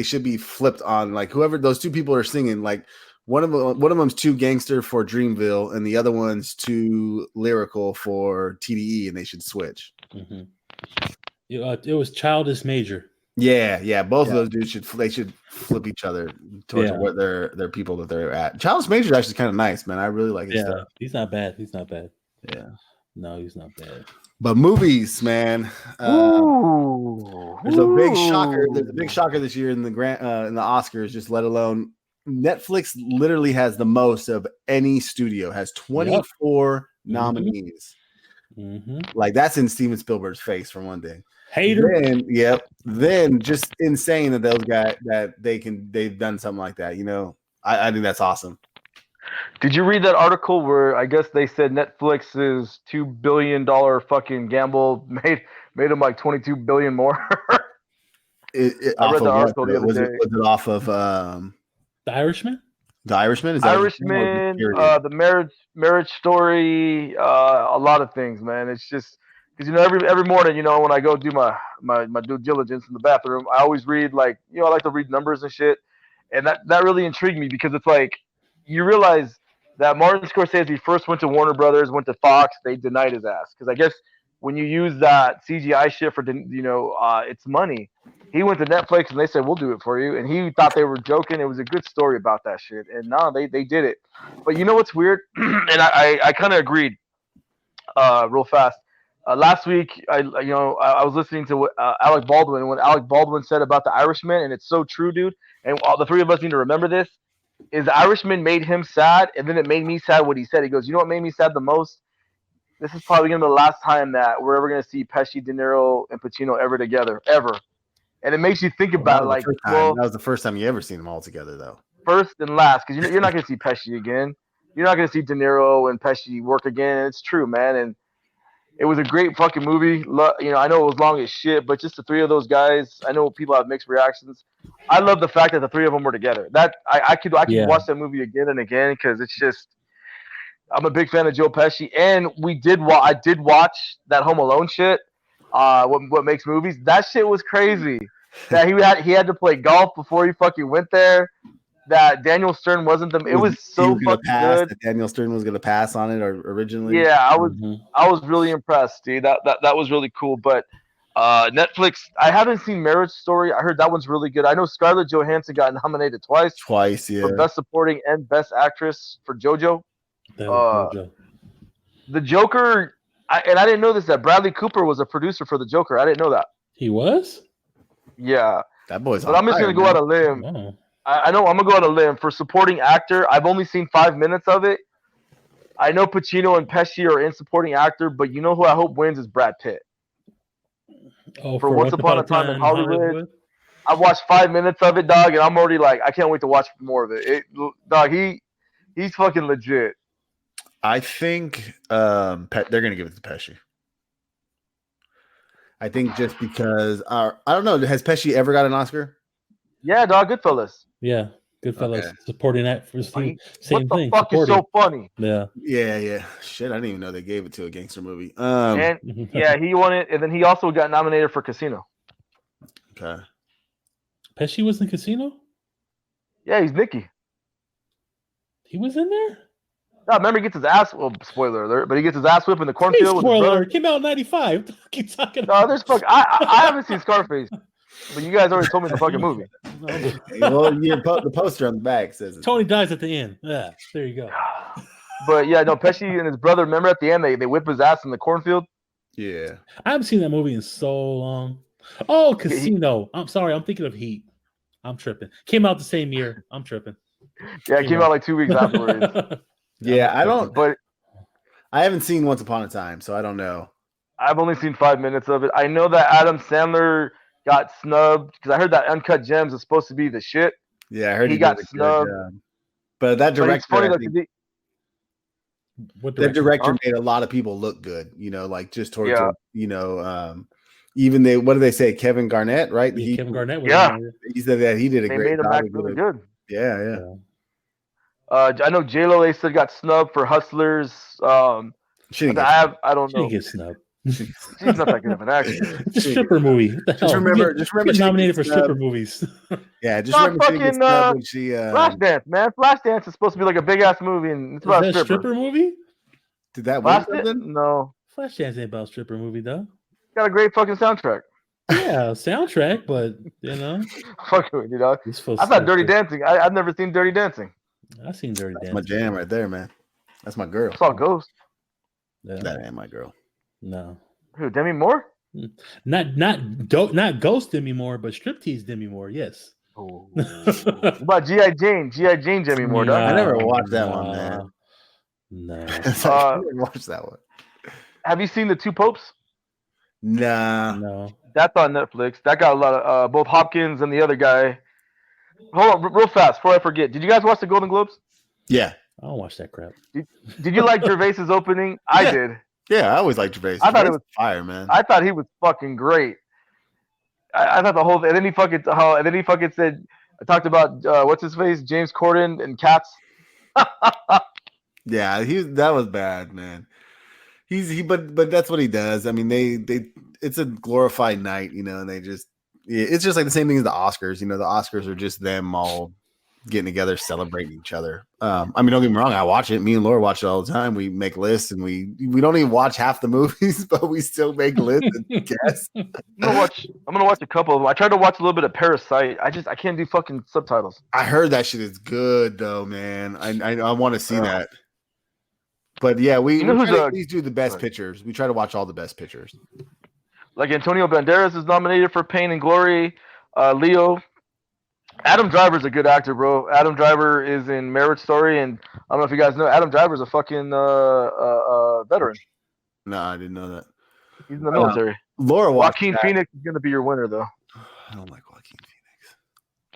should be flipped on, like whoever those two people are singing. Like one of them's too gangster for Dreamville, and the other one's too lyrical for TDE, and they should switch. Mm-hmm. It was Childish Major. Yeah. Both of those dudes should flip each other towards what their people that they're at. Childish Major is actually kind of nice, man. I really like his stuff. He's not bad. Yeah. No, he's not bad. But movies, man. There's a big shocker. There's a big shocker this year in the Oscars. Just let alone Netflix literally has the most of any studio. Has 24 nominees. Mm-hmm. Like that's in Steven Spielberg's face for one day. Hater. Then just insane that those guys they've done something like that. You know, I think that's awesome. Did you read that article where I guess they said Netflix's $2 billion fucking gamble made them like $22 billion more? I read the article the other day. Was it off of The Irishman? The Irishman? Is Irishman, the marriage story, a lot of things, man. It's just because every morning, when I go do my due diligence in the bathroom, I always read I like to read numbers and shit, and that really intrigued me because it's like you realize that Martin Scorsese first went to Warner Brothers, went to Fox, they denied his ass because I guess when you use that CGI shit for it's money. He went to Netflix and they said, we'll do it for you. And he thought they were joking. It was a good story about that shit. And no, they did it. But you know what's weird? And I kind of agreed real fast. Last week, I was listening to what Alec Baldwin, and what Alec Baldwin said about The Irishman, and it's so true, dude. And all the three of us need to remember this: is The Irishman made him sad, and then it made me sad. What he said, he goes, "You know what made me sad the most? This is probably gonna be the last time that we're ever gonna see Pesci, De Niro, and Pacino ever together, ever." And it makes you think about it, like, well, that was the first time you ever seen them all together, though. first and last, because you're not gonna see Pesci again. You're not gonna see De Niro and Pesci work again. And it's true, man. And it was a great fucking movie. I know it was long as shit, but just the three of those guys. I know people have mixed reactions. I love the fact that the three of them were together. That I could watch that movie again and again because it's just. I'm a big fan of Joe Pesci, and I did watch that Home Alone shit. What makes movies? That shit was crazy. That he had to play golf before he fucking went there. That Daniel Stern wasn't the. It was so fucking good. That Daniel Stern was gonna pass on it originally. Yeah, I was really impressed, dude. That was really cool. But Netflix, I haven't seen Marriage Story. I heard that one's really good. I know Scarlett Johansson got nominated twice. Yeah. For Best Supporting and Best Actress for JoJo. The Joker, I didn't know this, that Bradley Cooper was a producer for the Joker. I didn't know that. He was? Yeah. That boy's But I'm just going to go out on a limb. Oh. I know I'm going to go out on a limb. For supporting actor, I've only seen 5 minutes of it. I know Pacino and Pesci are in supporting actor, but you know who I hope wins is Brad Pitt. Oh, for Once Upon a Time in Hollywood. I watched 5 minutes of it, dog, and I'm already like, I can't wait to watch more of it. Dog, he's fucking legit. I think they're going to give it to Pesci. I think just because I don't know. Has Pesci ever got an Oscar? Yeah, dog. Goodfellas. Yeah, Goodfellas. Okay. Supporting that for same what thing. What the fuck is so funny? Yeah. Shit, I didn't even know they gave it to a gangster movie. And he won it, and then he also got nominated for Casino. Okay. Pesci was in Casino? Yeah, he's Nicky. He was in there? No, remember he gets his ass. Well, spoiler alert, but he gets his ass whipped in the cornfield. Spoiler! It came out in '95. Keep talking. No, there's fuck. I haven't seen Scarface, but you guys already told me the fucking movie. Well, the poster on the back says it. Tony dies at the end. Yeah, there you go. But yeah, no, Pesci and his brother. Remember at the end they whip his ass in the cornfield. Yeah, I haven't seen that movie in so long. Oh, Casino. I'm sorry, I'm thinking of Heat. I'm tripping. Came out the same year. I'm tripping. Yeah, it came out like 2 weeks afterwards. Yeah, I haven't seen Once Upon a Time, so I don't know. I've only seen 5 minutes of it. I know that Adam Sandler got snubbed because I heard that Uncut Gems is supposed to be the shit. Yeah, I heard he got snubbed. But that director, that director made a lot of people look good. Like just towards even what do they say? Kevin Garnett, right? Kevin Garnett. He said that he did a great job. Made him act really good. Yeah. I know J-Lo, they said, got snubbed for Hustlers. I don't know. She gets snubbed. She's not that good of an actor. It's a stripper movie. Just remember, she's nominated for stripper movies. Yeah, just remember fucking Flashdance, man. Flashdance is supposed to be like a big ass movie, and it's about a stripper movie. Did that win something? No. Flashdance ain't about stripper movie though. Got a great fucking soundtrack. Yeah, soundtrack, but fucking with you, dog. I thought Dirty Dancing. I've never seen Dirty Dancing. I've seen Dirty Dancing. That's my jam right there, man. That's my girl. I saw Ghost. Yeah. That ain't my girl. No. Who? Demi Moore? Not Ghost Demi Moore, but Striptease Demi Moore. Yes. Oh. What about G.I. Jane? G.I. Jane Demi Moore. Dog. I never watched that one, man. No. I never watched that one. Have you seen The Two Popes? Nah. No. That's on Netflix. That got a lot of both Hopkins and the other guy. Hold on, real fast before I forget. Did you guys watch the Golden Globes? Yeah. I don't watch that crap. Did you like Gervais's opening? I did. Yeah, I always liked Gervais. I thought it was fire, man. I thought he was fucking great. I thought the whole thing, and then he fucking said, I talked about what's his face, James Corden and Cats. Yeah, that was bad, man. But that's what he does. I mean, it's a glorified night, and it's just like the same thing as the Oscars. The Oscars are just them all getting together, celebrating each other. I mean, don't get me wrong, I watch it. Me and Laura watch it all the time. We make lists, and we don't even watch half the movies, but we still make lists and guess. I'm gonna watch a couple of them. I tried to watch a little bit of Parasite. I can't do fucking subtitles. I heard that shit is good though, man. I want to see that. But yeah, we You know try who's to a at least do the best Right. pictures. We try to watch all the best pictures. like Antonio Banderas is nominated for Pain and Glory. Leo. Adam Driver's a good actor, bro. Adam Driver is in Marriage Story, and I don't know if you guys know, Adam Driver's a fucking veteran. No, I didn't know that. He's in the military. Laura watched Joaquin that. Phoenix is gonna be your winner, though. I don't like Joaquin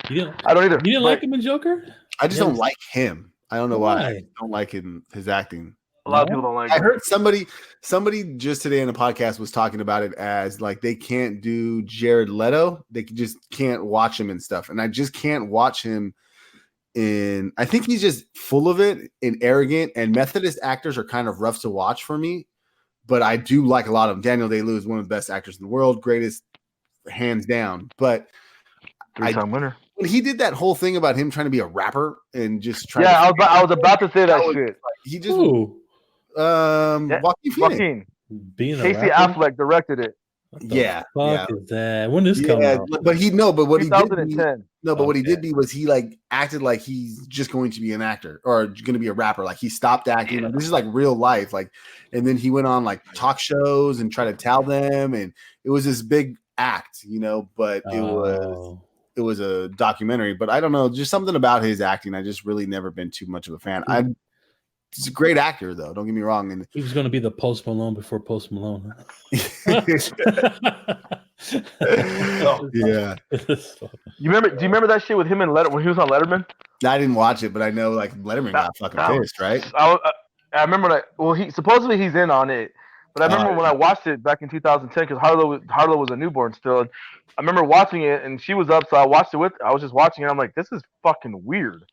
Phoenix. I don't either. You didn't but like him in Joker? I just Yeah. don't like him. I don't know why. I Why? don't like his acting. a lot of No? people don't like I him. heard somebody just today in a podcast was talking about it as like they can't do Jared Leto. They just can't watch him and stuff. And I just can't watch him I think he's just full of it and arrogant, and Methodist actors are kind of rough to watch for me. But I do like a lot of them. Daniel Day-Lewis is one of the best actors in the world, greatest hands down. But Three-time winner. when he did that whole thing about him trying to be a rapper and just trying Yeah, I was about to say that was- shit. he just Ooh, Joaquin Phoenix. Joaquin. being a Casey rapper? Affleck directed it. What the Yeah, fuck is that? When this come Yeah, out? but what he did 2010. what he Okay. did was he like acted like he's just going to be an actor or going to be a rapper. Like he stopped acting. Like, this is like real life. Like, and then he went on like talk shows and tried to tell them, and it was this big act, But Oh. it was a documentary. But I don't know, just something about his acting. I just really never been too much of a fan. He's a great actor, though. Don't get me wrong. And He was going to be the Post Malone before Post Malone. yeah, You remember? Do you remember that shit with him and Letterman when he was on Letterman? I didn't watch it, but I know like Letterman got fucking pissed, right? I remember that. Well, he's in on it, but I remember when I watched it back in 2010 because Harlow was a newborn still. And I remember watching it, and she was up, so I watched it with. I was just watching it. I'm like, this is fucking weird.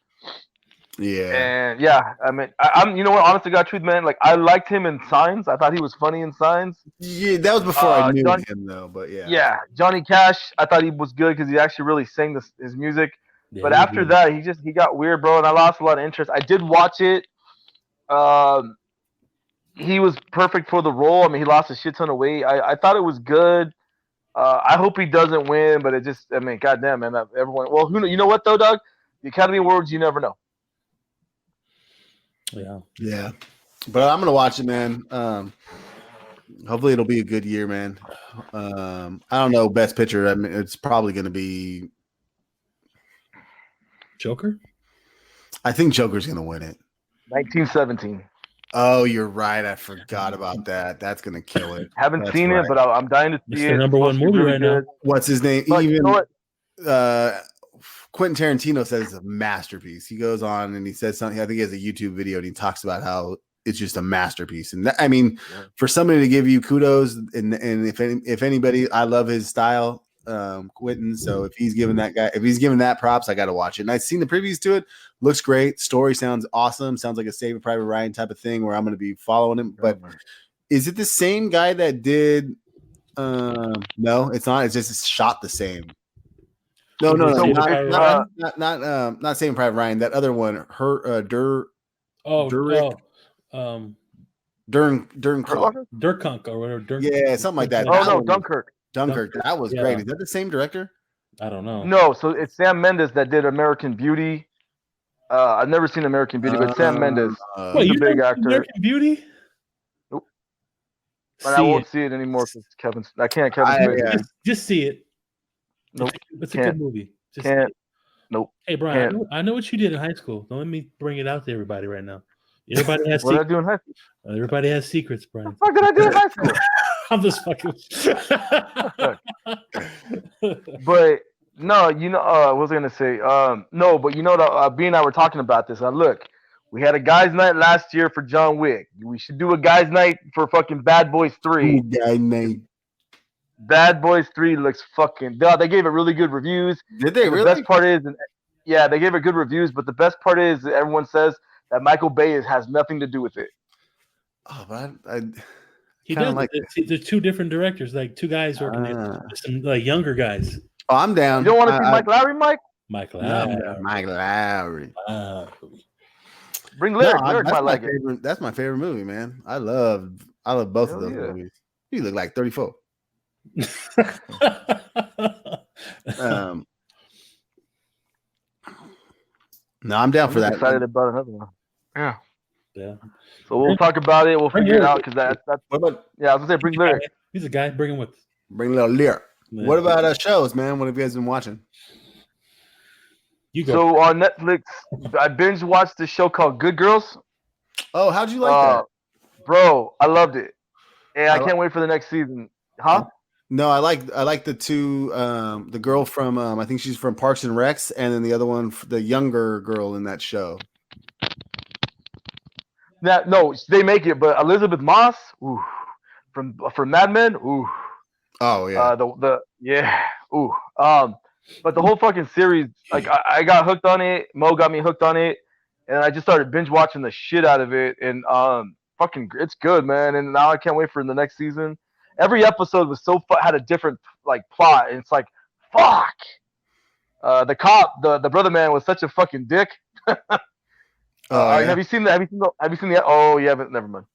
Yeah. And yeah, I mean, I'm you know what? Honest to God, truth, man. Like I liked him in Signs. I thought he was funny in Signs. Yeah, that was before I knew Johnny- him, though. But yeah. Yeah, Johnny Cash. I thought he was good because he actually really sang his music. Yeah, But he after did. that, he got weird, bro, and I lost a lot of interest. I did watch it. He was perfect for the role. I mean, he lost a shit ton of weight. I thought it was good. I hope he doesn't win, but goddamn, man, everyone. Well, you know what though, Doug? The Academy Awards, you never know. Yeah. Yeah. But I'm gonna watch it, man. Hopefully it'll be a good year, man. I don't know, best picture. I mean, it's probably gonna be. Joker? I think Joker's gonna win it. 1917. Oh, you're right. I forgot about that. That's gonna kill it. Haven't That's seen right. it, but I'm dying to It's see the it. number It's one supposed to be movie really right now. good. What's his name? But you know what? Quentin Tarantino says it's a masterpiece. He goes on and he says something. I think he has a YouTube video and he talks about how it's just a masterpiece. And that, I mean, for somebody to give you kudos, and if anybody, I love his style, Quentin. So if he's giving that props, I got to watch it. And I've seen the previews to it. Looks great. Story sounds awesome. Sounds like a Saving Private Ryan type of thing where I'm going to be following him. But is it the same guy that did? No, it's not. It's just shot the same. No, Saving not Saving Private Ryan. That other one, Durkunk or whatever. Yeah, something like that. Oh no, Dunkirk. Dunkirk. That was great. Is that the same director? I don't know. No, so it's Sam Mendes that did American Beauty. I've never seen American Beauty, but Sam Mendes, Wait, he's you a big know actor. American Beauty? Nope. But I won't see it anymore because Kevin Smith. Just see it. Nope. It's a good movie. Just see Can't. it. Nope. Hey, Brian, Can't. I know what you did in high school. Don't let me bring it out to everybody right now. Everybody has What did I secrets. do in high school? Everybody has secrets, Brian. What did I do in high school? I'm just fucking. But no, what was I gonna say? No, but B and I were talking about this. Look, we had a guys' night last year for John Wick. We should do a guys' night for fucking Bad Boys 3. Bad Boys 3 looks fucking. They gave it really good reviews. Did they really? The best part is, yeah, they gave it good reviews. But the best part is, that everyone says that Michael Bay has nothing to do with it. Oh, but He kinda does. like There's two different directors, like two guys working there. Some like younger guys. Oh, I'm down. You don't want to see Mike Lowry, Mike? Mike No, Lowry. Mike Lowry. Bring Lyric. Lyric might like it. That's my favorite movie, man. I love both of those movies. You look like 34. No, I'm down for that. Excited about another one. Yeah. Yeah. So we'll talk about it. We'll Bring figure it Lyric out because that's What about yeah. I was gonna say bring Lyric. He's a guy. Bring him with us. bring a little lyric? Yeah. What about shows, man? What have you guys been watching? You go. So on Netflix, I binge watched this show called Good Girls. Oh, how'd you like that? Bro, I loved it, and I I can't wait for the next season. Huh? No, I like the two. The girl from I think she's from Parks and Recs, and then the other one, the younger girl in that show. No, they make it, but Elizabeth Moss, ooh, from Mad Men, ooh, Oh yeah. ooh, but the whole fucking series, like I got hooked on it. Mo got me hooked on it, and I just started binge watching the shit out of it, and fucking, it's good, man. And now I can't wait for the next season. Every episode was had a different like plot, and it's like, fuck. The cop, the brother man was such a fucking dick. Yeah. Have you seen that? Have you seen the? Oh, you haven't. Never mind.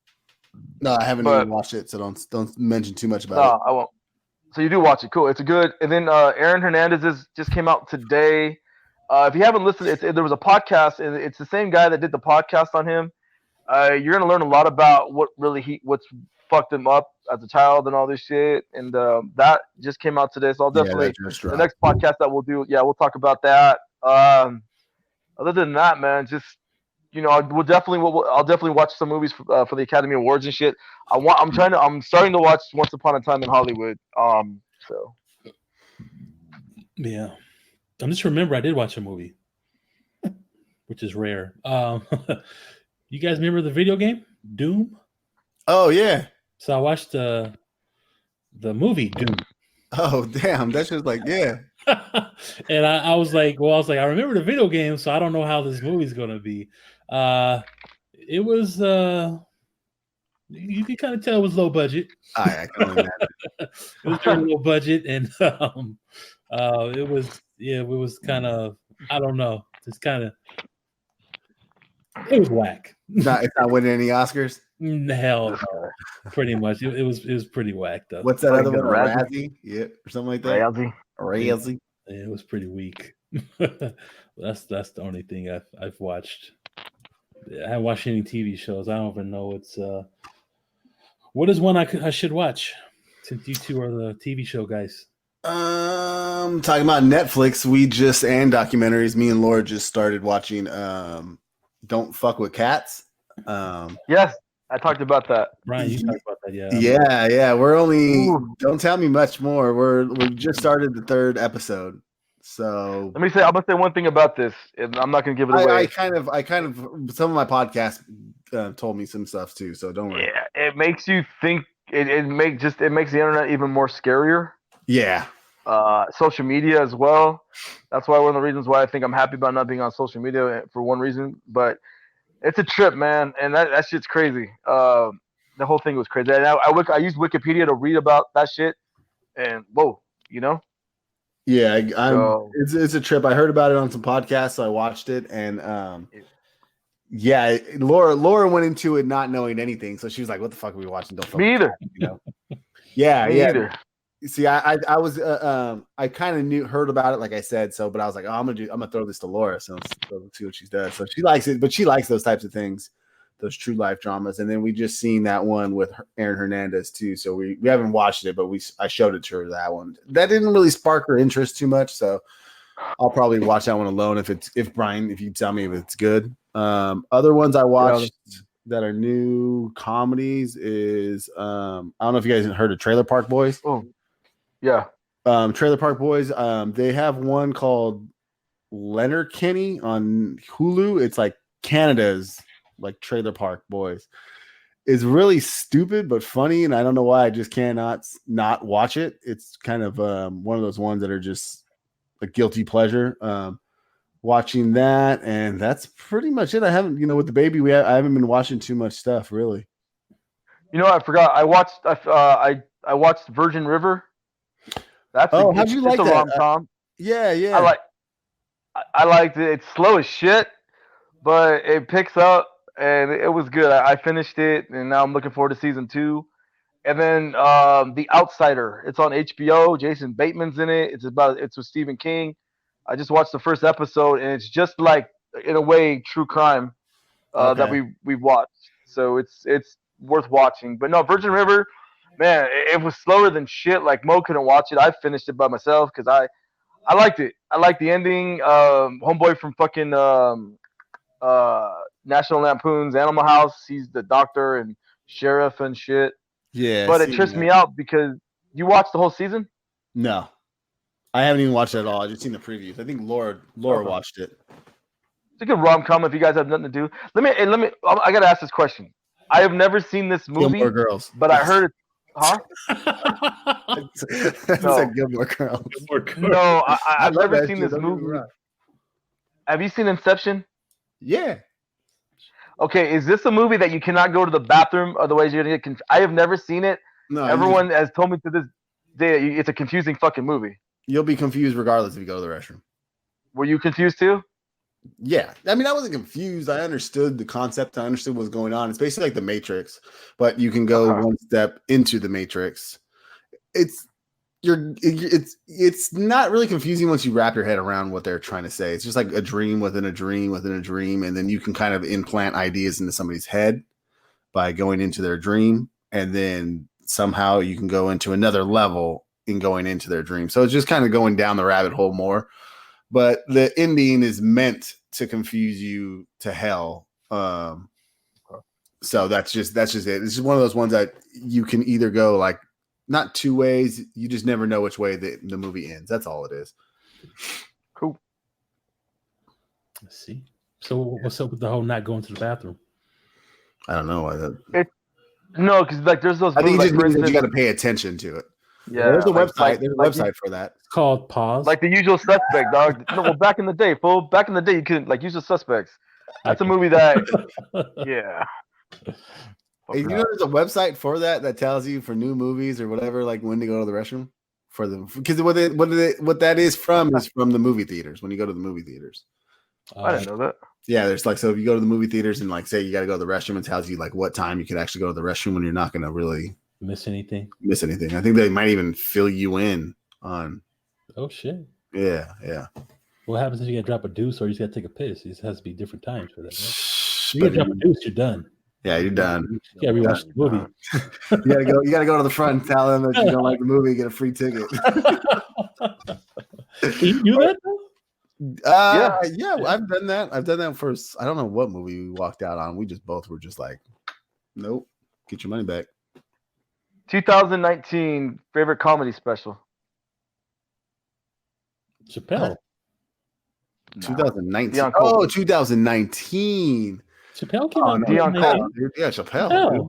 No, I haven't even watched it, so don't mention too much about it. No, I won't. So you do watch it, cool. It's a good. And then Aaron Hernandez just came out today. If you haven't listened, there was a podcast, and it's the same guy that did the podcast on him. You're gonna learn a lot about what's fucked him up as a child and all this shit. And that just came out today, so I'll definitely the next podcast that we'll do. Yeah, we'll talk about that. Other than that, man, just I'll definitely watch some movies for the Academy Awards and shit. I'm starting to watch Once Upon a Time in Hollywood. So yeah, I just remember I did watch a movie, which is rare. You guys remember the video game Doom? Oh yeah. So I watched the movie Doom. Oh damn, that's just like yeah. And I was like, I remember the video game, so I don't know how this movie's gonna be. It was you can kind of tell it was low budget. I can imagine. It was very low budget, and it was kind of, I don't know, just kind of, it was whack. It's not winning any Oscars. Hell no. Pretty much. It was pretty whacked up. What's that other one? Razzie? Yeah, or something like that. Razzie. Yeah, it was pretty weak. That's the only thing I've watched. I haven't watched any TV shows. I don't even know what is one I should watch, since you two are the TV show guys. Talking about Netflix, and documentaries. Me and Laura just started watching Don't Fuck with Cats. Yes, I talked about that. Brian, you talked about that, yeah. Yeah. We're only don't tell me much more. We just started the third episode. So I'm gonna say one thing about this, and I'm not gonna give it away. I kind of some of my podcasts told me some stuff too, so don't worry. Yeah, it makes you think. It makes the internet even more scarier. Yeah. Social media as well. That's why one of the reasons why I think I'm happy about not being on social media, for one reason. But it's a trip, man, and that shit's crazy. The whole thing was crazy. And I used Wikipedia to read about that shit, and whoa, Yeah, it's a trip. I heard about it on some podcasts, so I watched it, and Laura went into it not knowing anything, so she was like, "What the fuck are we watching?" Don't me either. Yeah, me either. See, I was I kind of heard about it, like I said, but I was like, oh, I'm gonna throw this to Laura, so see what she does. So she likes it, but she likes those types of things, those true life dramas. And then we just seen that one with Aaron Hernandez too. So we haven't watched it, but I showed it to her, that one. That didn't really spark her interest too much, so I'll probably watch that one alone if you tell me if it's good. Other ones I watched that are new comedies is I don't know if you guys heard of Trailer Park Boys. Oh. Yeah. Trailer Park Boys. They have one called Letterkenny on Hulu. It's like Canada's like Trailer Park Boys. It's really stupid but funny, and I don't know why I just cannot not watch it. It's kind of one of those ones that are just a guilty pleasure. Watching that, and that's pretty much it. I haven't, with the baby, I haven't been watching too much stuff really. I forgot. I watched Virgin River. How'd you like that? Rom-com. Yeah. I liked it. It's slow as shit, but it picks up, and it was good. I finished it, and now I'm looking forward to season 2. And then The Outsider. It's on HBO. Jason Bateman's in it. It's with Stephen King. I just watched the first episode, and it's just like, in a way, true crime. that we've watched. So it's worth watching. But no, Virgin River, man, it was slower than shit. Like Mo couldn't watch it. I finished it by myself because I liked it. I liked the ending. Homeboy from fucking National Lampoon's Animal House. He's the doctor and sheriff and shit. Yeah, But it trips me out because you watched the whole season. No, I haven't even watched it at all. I just seen the previews. I think Laura watched it. It's a good rom-com if you guys have nothing to do. Let me. I gotta ask this question. I have never seen this movie. Gilmore Girls. But I heard it. Huh? No. Said Gilmore Girls. No, I've never seen this movie. Have you seen Inception? Yeah. Okay, is this a movie that you cannot go to the bathroom, otherwise you're gonna get I have never seen it. No, everyone has told me to this day it's a confusing fucking movie. You'll be confused regardless if you go to the restroom. Were you confused too? Yeah, I mean, I wasn't confused. I understood the concept. I understood what's going on. It's basically like the Matrix, but you can go one step into the Matrix. It's not really confusing once you wrap your head around what they're trying to say. It's just like a dream within a dream within a dream, and then you can kind of implant ideas into somebody's head by going into their dream, and then somehow you can go into another level in going into their dream. So it's just kind of going down the rabbit hole more. But the ending is meant to confuse you to hell. So that's just it. It's just one of those ones that you can either go like not two ways. You just never know which way the movie ends. That's all it is. Cool. Let's see. So what's up with the whole not going to the bathroom? I don't know why that. No, because like there's those. I think you got to pay attention to it. Yeah, there's a website. There's a website for that. It's called Pause. Like The Usual Suspect, dog. No, well, back in the day, fool. Back in the day, you couldn't like Usual Suspects. That's a movie that. Yeah. Hey, you know, there's a website for that tells you for new movies or whatever, like when to go to the restroom for them. Because what that is from the movie theaters. When you go to the movie theaters. I didn't know that. Yeah, there's like, so if you go to the movie theaters and like say you got to go to the restroom, it tells you like what time you can actually go to the restroom when you're not going to really miss anything. I think they might even fill you in on. Oh shit. Yeah. What happens if you got to drop a deuce or you just got to take a piss? It has to be different times for that. Right? You got to drop a deuce, you're done. Yeah, you're done. You got to rewatch the movie. You gotta go to the front and tell them that you don't like the movie, get a free ticket. Can you do that though? Yeah, I've done that. I've done that for I don't know what movie we walked out on. We just both were just like, nope, get your money back. 2019 favorite comedy special. Chappelle. 2019. Oh, 2019. Chappelle came out. Yeah, Chappelle.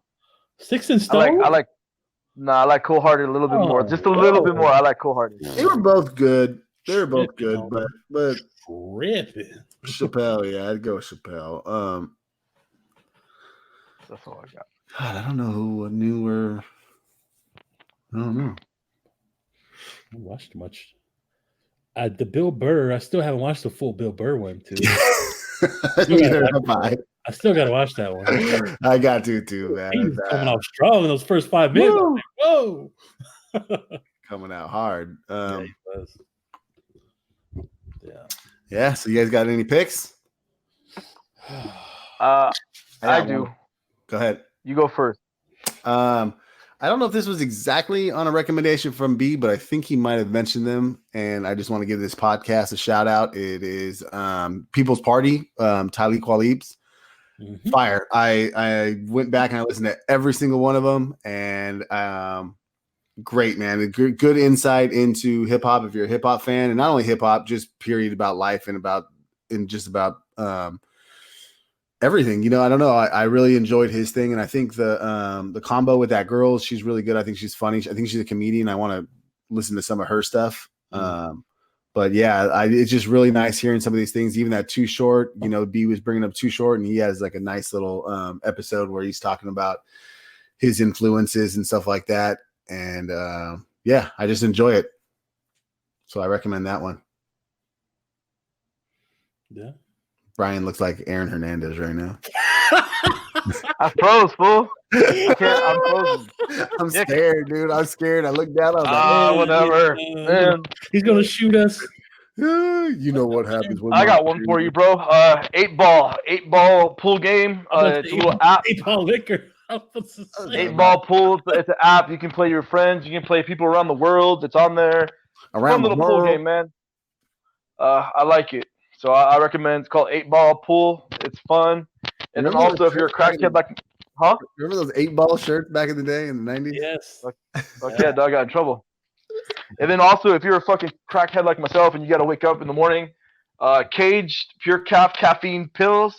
Sticks and Stones. I like Cold Hearted a little bit more. Just a little bit more. I like Cold Hearted. They were both good. But tripping. Chappelle, yeah, I'd go Chappelle. That's all I got. God, I don't know who newer. I don't know. I watched much. The Bill Burr. I still haven't watched the full Bill Burr one too. I still got to watch that one. I got to too, man. He was coming out strong in those first 5 minutes. Like, whoa. Coming out hard. Yeah, he was. Yeah. So you guys got any picks? I do. Go ahead. You go first. I don't know if this was exactly on a recommendation from B, but I think he might have mentioned them, and I just want to give this podcast a shout out. It is People's Party, Talib Kweli's. Mm-hmm. Fire. I went back and I listened to every single one of them, and great, man. Good insight into hip hop if you're a hip hop fan, and not only hip hop, just period about life and just about everything. You know, I don't know. I really enjoyed his thing, and I think the combo with that girl, she's really good. I think she's funny. I think she's a comedian. I want to listen to some of her stuff. But yeah, it's just really nice hearing some of these things. Even that Too Short, you know, B was bringing up Too Short, and he has like a nice little episode where he's talking about his influences and stuff like that. And yeah, I just enjoy it. So I recommend that one. Yeah. Brian looks like Aaron Hernandez right now. I froze, fool. I'm frozen. I'm scared, dude. I'm scared. I looked down. I was like, whatever. Man. He's gonna shoot us. You know what happens when I got one for you, bro. 8-ball pool game. It's a little app. 8-ball liquor. 8-ball pool. It's an app. You can play your friends. You can play people around the world. It's on there. Around Fun the little world. pool game, man. I like it. So I recommend. It's called 8-ball pool. It's fun. And then also, if you're a crackhead like, huh? Remember those 8-ball shirts back in the day in the 90s? Yes. Yeah, dog, I got in trouble. And then also, if you're a fucking crackhead like myself and you got to wake up in the morning, Caged Pure Caffeine pills,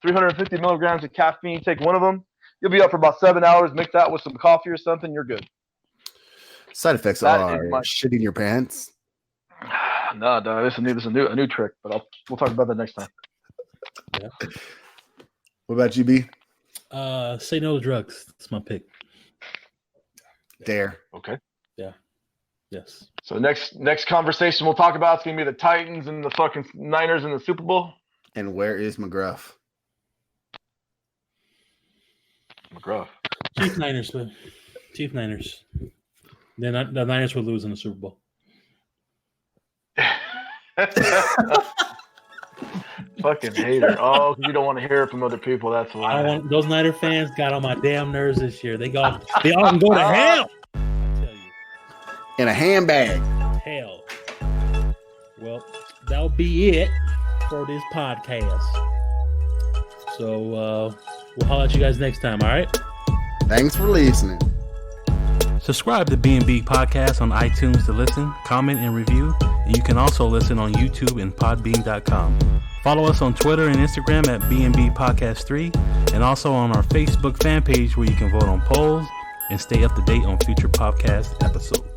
350 milligrams of caffeine. Take one of them. You'll be up for about 7 hours. Mix that with some coffee or something. You're good. Side effects That are is my- shitting your pants. No, dog, this is a new trick, but we'll talk about that next time. Yeah. What about you, B? Say no to drugs. That's my pick. Dare. Okay. Yeah. Yes. So next conversation we'll talk about is gonna be the Titans and the fucking Niners in the Super Bowl. And where is McGruff? McGruff. Chief Niners, man. Chief Niners. Then the Niners will lose in the Super Bowl. Fucking hater. Oh, because you don't want to hear it from other people. That's why. I don't want those Niner fans got on my damn nerves this year. They all can go to hell. I tell you. In a handbag. Hell. Well, that'll be it for this podcast. So we'll holler at you guys next time, all right? Thanks for listening. Subscribe to B.M.B Podcast on iTunes to listen, comment, and review. And you can also listen on YouTube and podbean.com. Follow us on Twitter and Instagram at B.M.B Podcast 3, and also on our Facebook fan page where you can vote on polls and stay up to date on future podcast episodes.